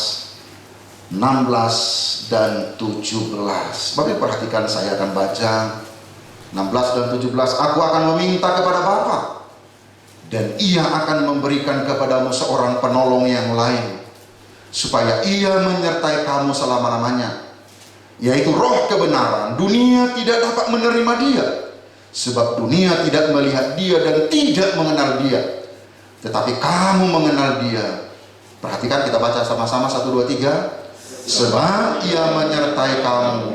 16 dan 17. Bapak perhatikan, saya akan baca 16 dan 17. Aku akan meminta kepada Bapa, dan Ia akan memberikan kepadamu seorang penolong yang lain, supaya Ia menyertai kamu selama-lamanya, yaitu Roh kebenaran. Dunia tidak dapat menerima Dia, sebab dunia tidak melihat Dia dan tidak mengenal Dia. Tetapi kamu mengenal Dia. Perhatikan, kita baca sama-sama 1, 2, 3. Sebab Ia menyertai kamu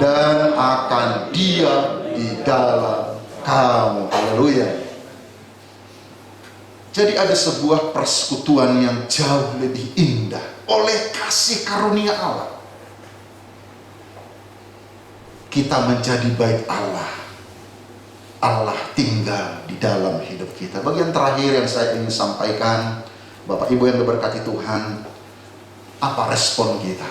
dan akan diam di dalam kamu. Haleluya. Jadi ada sebuah persekutuan yang jauh lebih indah oleh kasih karunia Allah. Kita menjadi bait Allah. Allah tinggal di dalam hidup kita. Bagian terakhir yang saya ingin sampaikan, Bapak Ibu yang diberkati Tuhan, apa respon kita?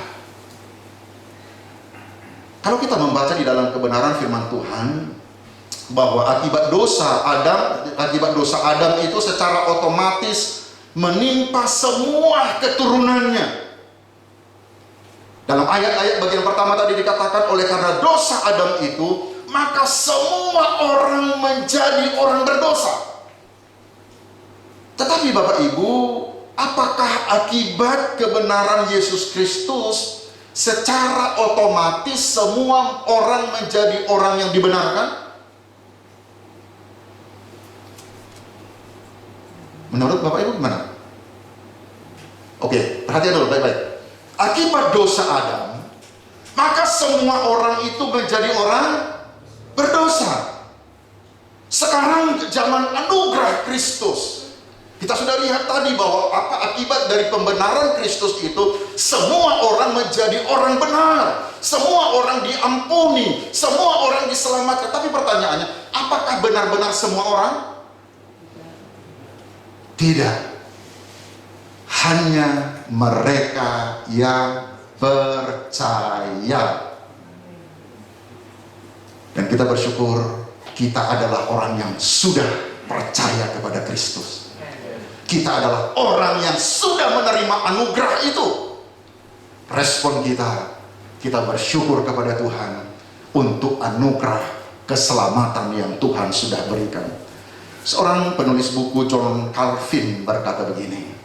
Kalau kita membaca di dalam kebenaran firman Tuhan bahwa akibat dosa Adam itu secara otomatis menimpa semua keturunannya. Dalam ayat-ayat bagian pertama tadi dikatakan, oleh karena dosa Adam itu, maka semua orang menjadi orang berdosa. Tetapi Bapak Ibu, apakah akibat kebenaran Yesus Kristus secara otomatis semua orang menjadi orang yang dibenarkan? Menurut Bapak Ibu gimana? Oke, perhatian dulu baik-baik. Akibat dosa Adam, maka semua orang itu menjadi orang berdosa. Sekarang zaman anugerah Kristus, kita sudah lihat tadi bahwa apa akibat dari pembenaran Kristus itu, semua orang menjadi orang benar, semua orang diampuni, semua orang diselamatkan. Tapi pertanyaannya, apakah benar-benar semua orang? Tidak. Hanya mereka yang percaya. Dan kita bersyukur kita adalah orang yang sudah percaya kepada Kristus. Kita adalah orang yang sudah menerima anugerah itu. Respon kita bersyukur kepada Tuhan untuk anugerah keselamatan yang Tuhan sudah berikan. Seorang penulis buku, John Calvin, berkata begini: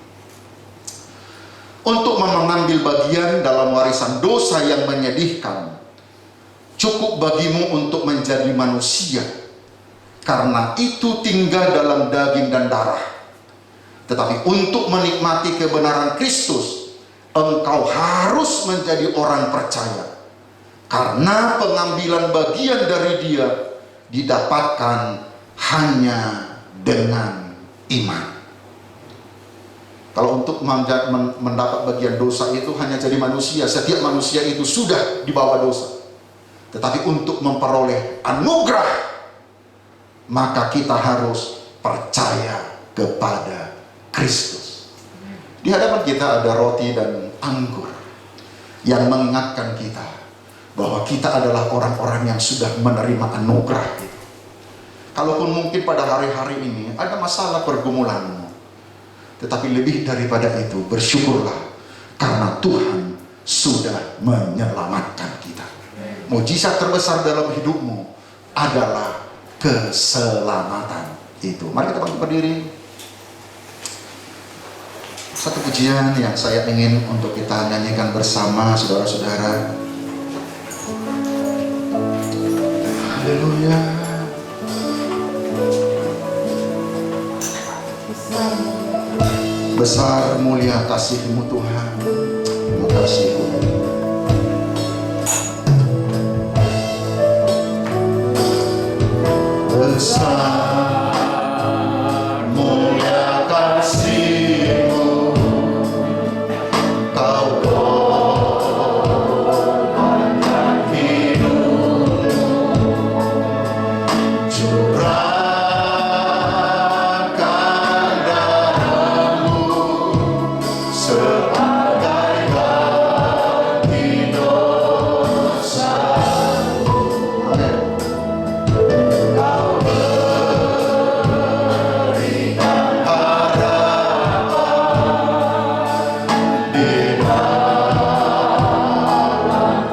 untuk mengambil bagian dalam warisan dosa yang menyedihkan, cukup bagimu untuk menjadi manusia, karena itu tinggal dalam daging dan darah. Tetapi untuk menikmati kebenaran Kristus, engkau harus menjadi orang percaya. Karena pengambilan bagian dari Dia didapatkan hanya dengan iman. Kalau untuk mendapat bagian dosa itu hanya jadi manusia, setiap manusia itu sudah dibawa dosa. Tetapi untuk memperoleh anugerah, maka kita harus percaya kepada Kristus. Di hadapan kita ada roti dan anggur yang mengingatkan kita bahwa kita adalah orang-orang yang sudah menerima anugerah itu. Kalaupun mungkin pada hari-hari ini ada masalah pergumulanmu, tetapi lebih daripada itu, bersyukurlah karena Tuhan sudah menyelamatkan kita. Mujizat terbesar dalam hidupmu adalah keselamatan itu. Mari kita bangkit berdiri. Satu pujian yang saya ingin untuk kita nyanyikan bersama, saudara-saudara. Haleluya. Besar mulia kasih-Mu Tuhan. Terima kasih Tuhan. Besar mulia kasih-Mu, Kau korbankan hidupmu, curahkan darah-Mu sebagai ganti dosa. Amin. Kau berikan harapan di dalam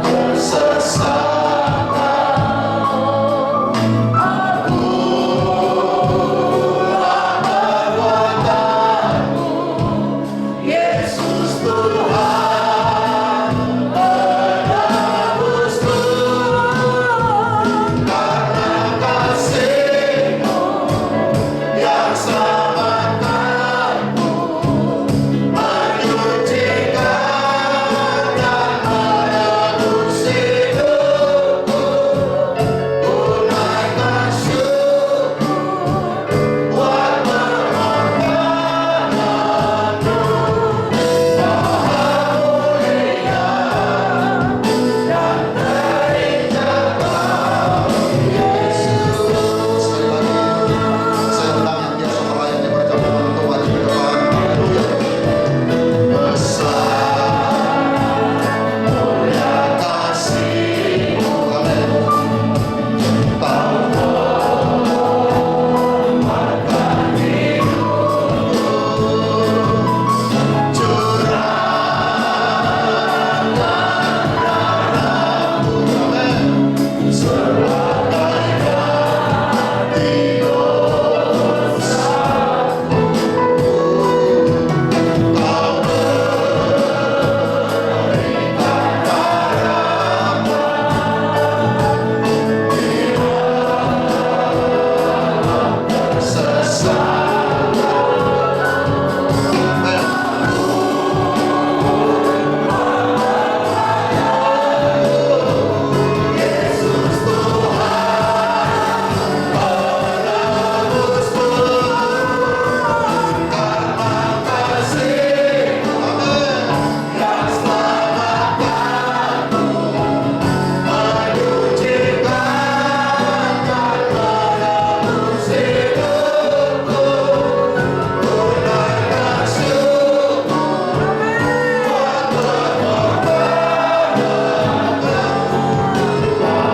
kesesakan. Akulah perbuatanmu, Yesus Tuhan penebusku. Karena kasih-Mu yang selamatkanku, menyucikan dan menebus hidupku. Ku naikkan syukur buat pengorbananmu, Maha Mulia dan terinjak Yesus. Sekali lagi, saya undang yang biasa melayani berjamaah untuk maju ke depan. Haleluya. Besar mulia kasih-Mu, amin. Kau korbankan hidupmu, curahkan darah-Mu, amin, sebagai ganti dosa. Kau berikan harapan di dalam kesesakan. Yesus Tuhan penebusku. Karena kasih-Mu, amin, yang selamatkanku, menyucikan dan menebus hidupku. Ku naikkan syukur buat pengorbananmu,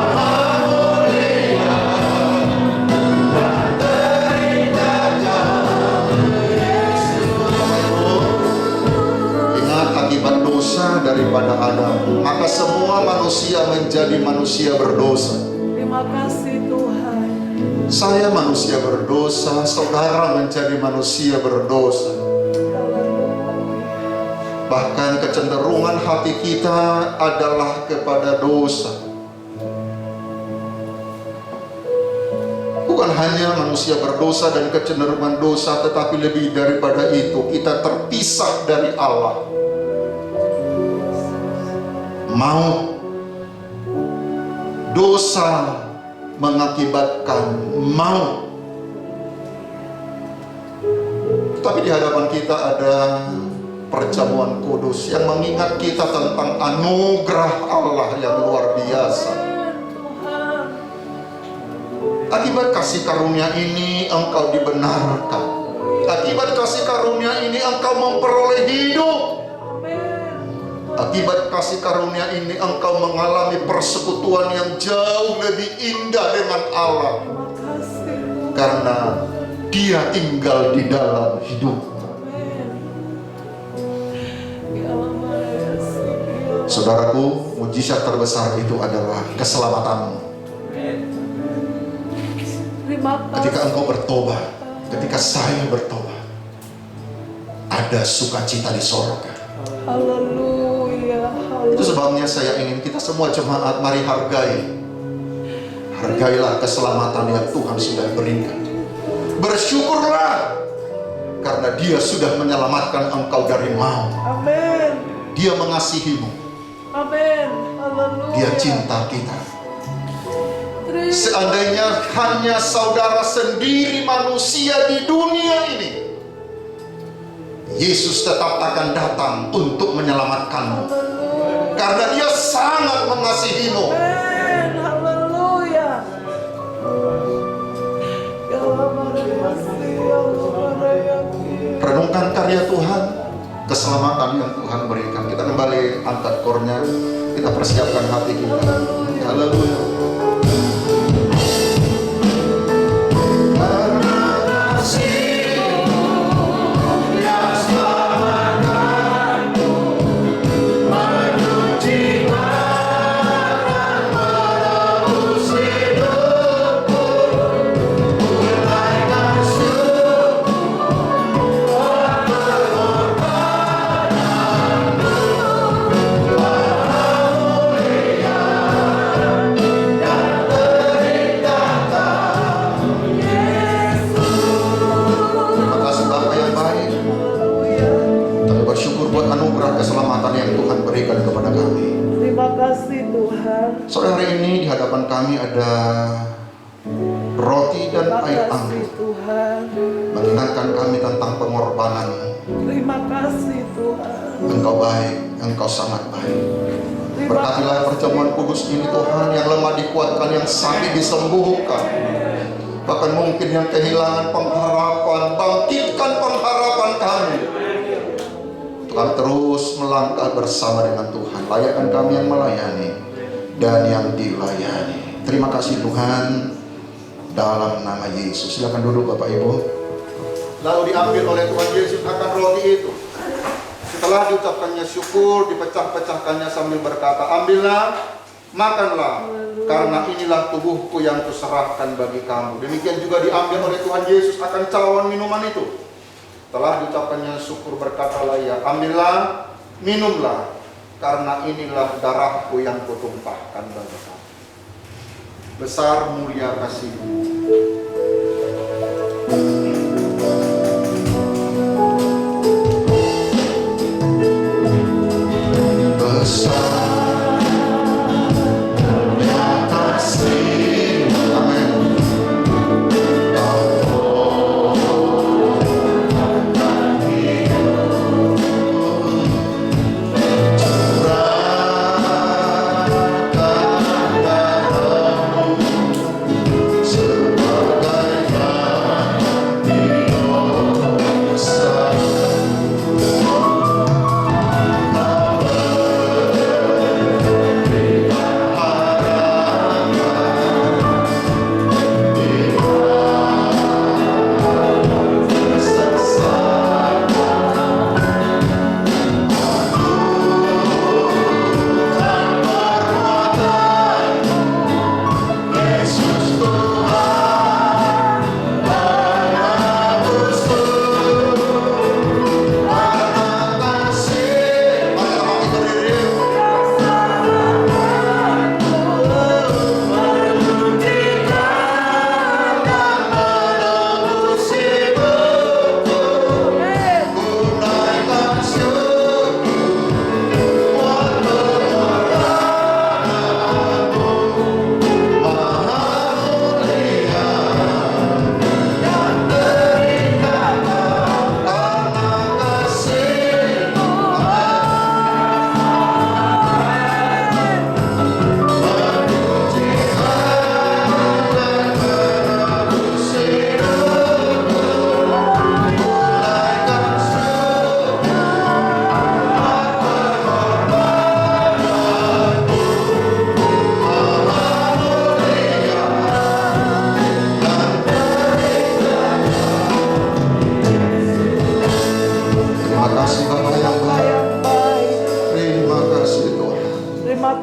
Maha Mulia dan terinjak Yesus. Ingat, akibat dosa daripada Adam, maka semua manusia menjadi manusia berdosa. Terima kasih Tuhan. Saya manusia berdosa, saudara menjadi manusia berdosa. Bahkan kecenderungan hati kita adalah kepada dosa. Bukan hanya manusia berdosa dan kecenderungan dosa, tetapi lebih daripada itu, kita terpisah dari Allah. Maut, dosa mengakibatkan maut. Tetapi di hadapan kita ada perjamuan kudus yang mengingat kita tentang anugerah Allah yang luar biasa. Akibat kasih karunia ini engkau dibenarkan. Akibat kasih karunia ini engkau memperoleh hidup. Akibat kasih karunia ini engkau mengalami persekutuan yang jauh lebih indah dengan Allah. Karena Dia tinggal di dalam hidupmu. Saudaraku, mujizat terbesar itu adalah keselamatanmu. Ketika engkau bertobat, ketika saya bertobat, ada sukacita di sorga. Haleluya. Itu sebabnya saya ingin kita semua jemaat, mari hargailah keselamatan yang Tuhan sudah berikan. Bersyukurlah karena Dia sudah menyelamatkan engkau dari maut. Amin. Dia mengasihimu. Amin. Haleluya. Dia cinta kita. Seandainya hanya saudara sendiri manusia di dunia ini, Yesus tetap akan datang untuk menyelamatkanmu. Karena Dia sangat mengasihimu. Amin. Haleluya. Renungkan karya Tuhan, keselamatan yang Tuhan berikan. Kita kembali angkat kornya, kita persiapkan hati kita. Haleluya. Keselamatan yang Tuhan berikan kepada kami. Terima kasih Tuhan. Sore hari ini di hadapan kami ada roti dan air Terima kasih anggur, Tuhan. mengingatkan kami tentang pengorbanan. Terima kasih Tuhan. Engkau baik, Engkau sangat baik. Berkatilah perjamuan kudus ini Tuhan, yang lemah dikuatkan, yang sakit disembuhkan, bahkan mungkin yang kehilangan pengharapan, bangkitkan pengharapan kami. Tuhan terus melangkah bersama dengan Tuhan. Layakkan kami yang melayani dan yang dilayani. Terima kasih Tuhan, dalam nama Yesus. Silakan duduk Bapak Ibu. Lalu diambil oleh Tuhan Yesus akan roti itu. Setelah diucapkannya syukur, dipecah-pecahkannya sambil berkata, ambillah, makanlah, karena inilah tubuhku yang kuserahkan bagi kamu. Demikian juga diambil oleh Tuhan Yesus akan cawan minuman itu. Telah diucapkannya syukur, berkatalah ia, ambillah, minumlah, karena inilah darahku yang kutumpahkan bagi kamu. Besar mulia kasih-Mu. Besar mulia kasih-Mu. Amin. Sebab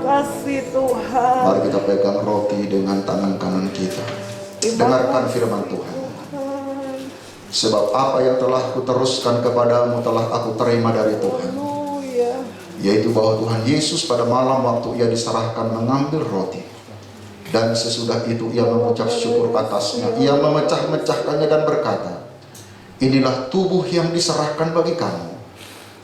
kasih Tuhan. Mari kita pegang roti dengan tangan kanan kita. Dengarkan firman Tuhan. Sebab apa yang telah kuteruskan kepadamu telah aku terima dari Tuhan, Haleluya. yaitu bahwa Tuhan Yesus pada malam waktu ia diserahkan mengambil roti, dan sesudah itu ia mengucap syukur atasnya, ia memecah-mecahkannya dan berkata, inilah tubuh yang diserahkan bagi kamu,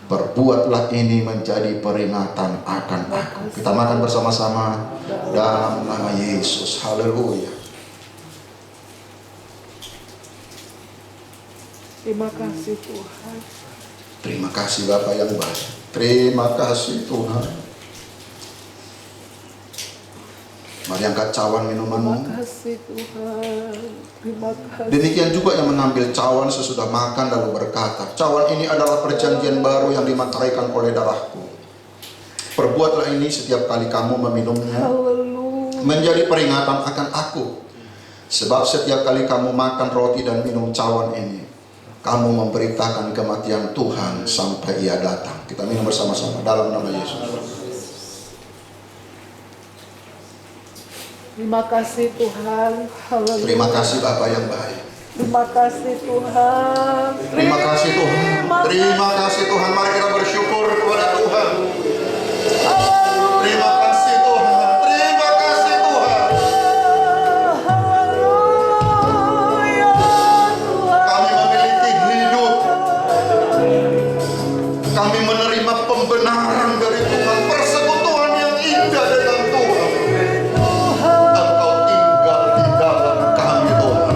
perbuatlah ini menjadi peringatan akan aku. Kita makan bersama-sama dalam nama Yesus. Haleluya. Terima kasih Tuhan. Terima kasih Bapak yang baik. Terima kasih Tuhan. Mari angkat cawan Terima minumanmu. kasih Tuhan. Terima kasih. Demikian juga yang mengambil cawan sesudah makan lalu berkata, cawan ini adalah perjanjian baru yang dimateraikan oleh darahku. Perbuatlah ini setiap kali kamu meminumnya Haleluya. menjadi peringatan akan aku. Sebab setiap kali kamu makan roti dan minum cawan ini, kamu memberitakan kematian Tuhan sampai ia datang. Kita minum bersama-sama dalam nama Yesus. Terima kasih Tuhan. Haleluya. Terima kasih Bapak yang baik. Terima kasih Tuhan. Terima kasih Tuhan. Terima kasih Tuhan. Mari kita bersyukur kepada Tuhan. Terima kasih Tuhan. Terima kasih Tuhan. Haleluya Tuhan. Kami memiliki hidup. Kami menerima pembenaran dari Tuhan. Persekutuan yang indah dengan Tuhan. Engkau tinggal di dalam kami Tuhan.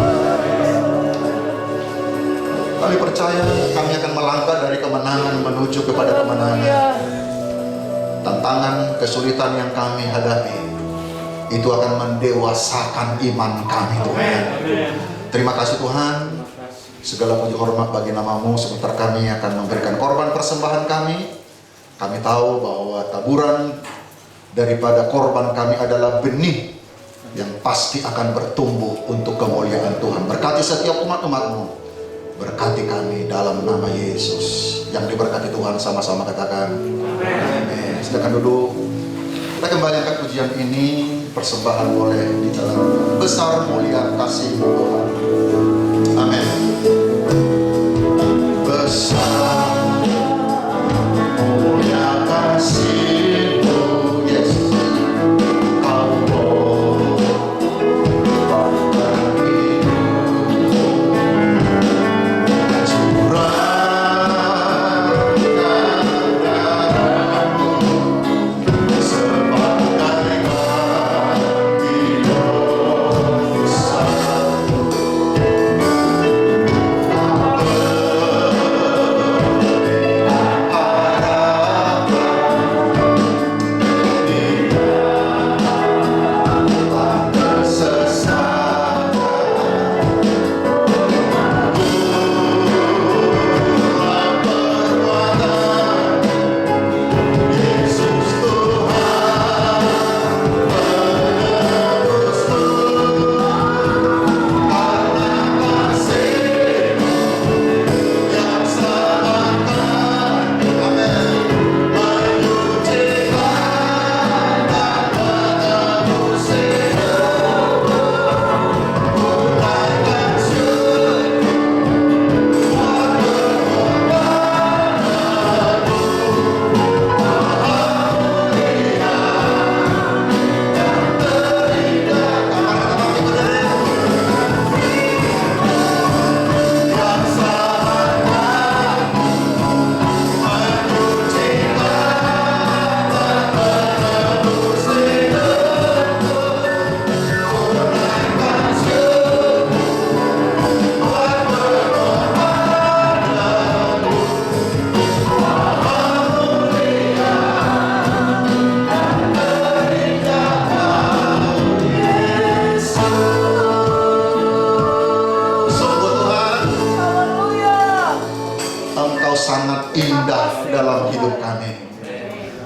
Kami percaya kami akan melangkah dari kemenangan menuju kepada kemenangan. Tantangan, kesulitan yang kami hadapi itu akan mendewasakan iman kami Tuhan. Terima kasih Tuhan. Segala puji hormat bagi namamu. Sebentar kami akan memberikan korban persembahan kami. Kami tahu bahwa taburan daripada korban kami adalah benih yang pasti akan bertumbuh untuk kemuliaan Tuhan. Berkati setiap umat-umatmu. Berkati kami dalam nama Yesus. Yang diberkati Tuhan sama-sama katakan amin. Silakan duduk. Kita kembali angkat pujian ini. Persembahan boleh di dalam besar mulia kasih Tuhan. Amin. Besar mulia kasih-Mu, Yesus. Kau Bapa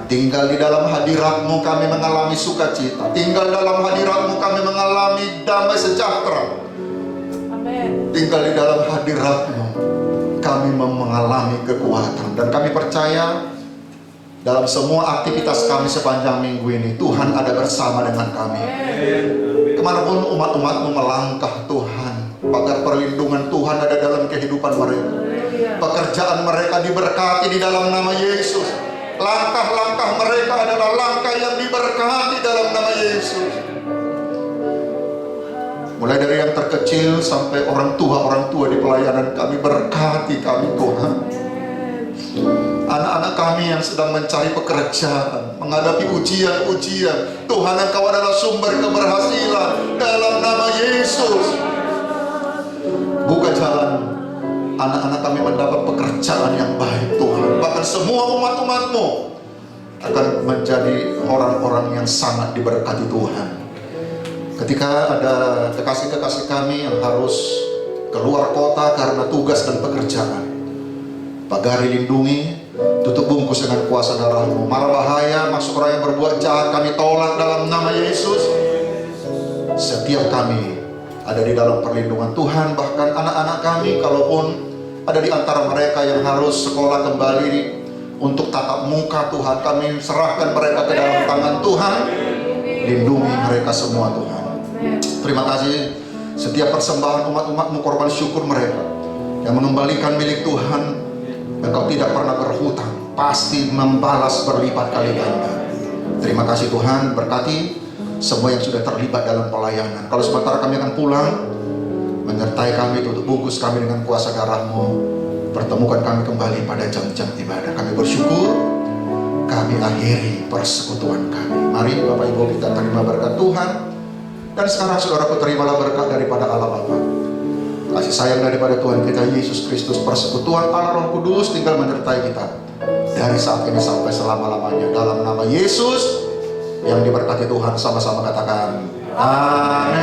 Tinggal di dalam hadirat-Mu kami mengalami sukacita. Tinggal dalam hadirat-Mu kami mengalami damai sejahtera. Amin. Tinggal di dalam hadirat-Mu kami mengalami kekuatan. Dan kami percaya dalam semua aktivitas kami sepanjang minggu ini, Tuhan ada bersama dengan kami. Kemanapun umat-umat-Mu melangkah, Tuhan, agar perlindungan Tuhan ada dalam kehidupan mereka. Pekerjaan mereka diberkati di dalam nama Yesus. Langkah-langkah mereka adalah langkah yang diberkati dalam nama Yesus. Mulai dari yang terkecil sampai orang tua di pelayanan kami, berkati kami Tuhan. Anak-anak kami yang sedang mencari pekerjaan, menghadapi ujian-ujian, Tuhan, Engkau adalah sumber keberhasilan dalam nama Yesus. Buka jalan anak-anak kami mendapat pekerjaan yang baik, Tuhan. Bahkan semua umat-umat-Mu akan menjadi orang-orang yang sangat diberkati, Tuhan. Ketika ada kekasih-kekasih kami yang harus keluar kota karena tugas dan pekerjaan, pagari lindungi, tutup bungkus dengan kuasa darah-Mu. Mara bahaya, masuk orang yang berbuat jahat kami tolak dalam nama Yesus. Setiap kami ada di dalam perlindungan Tuhan. Bahkan anak-anak kami, kalaupun ada di antara mereka yang harus sekolah kembali untuk tatap muka, Tuhan, kami serahkan mereka ke dalam tangan Tuhan. Lindungi mereka semua, Tuhan. Terima kasih setiap persembahan umat-umat-Mu, korban syukur mereka yang mengembalikan milik Tuhan. Engkau tidak pernah berhutang, pasti membalas berlipat kali ganda. Terima kasih Tuhan, berkati semua yang sudah terlibat dalam pelayanan. Kalau sebentar kami akan pulang, menyertai kami, tutup bungkus kami dengan kuasa darah-Mu. Pertemukan kami kembali pada jam-jam ibadah. Kami bersyukur, kami akhiri persekutuan kami. Mari Bapak Ibu kita terima berkat Tuhan. Dan sekarang saudaraku, terimalah berkat daripada Allah Bapa, kasih sayang daripada Tuhan kita Yesus Kristus, persekutuan Allah Roh Kudus tinggal menyertai kita dari saat ini sampai selama-lamanya. Dalam nama Yesus yang diberkati Tuhan, sama-sama katakan amin.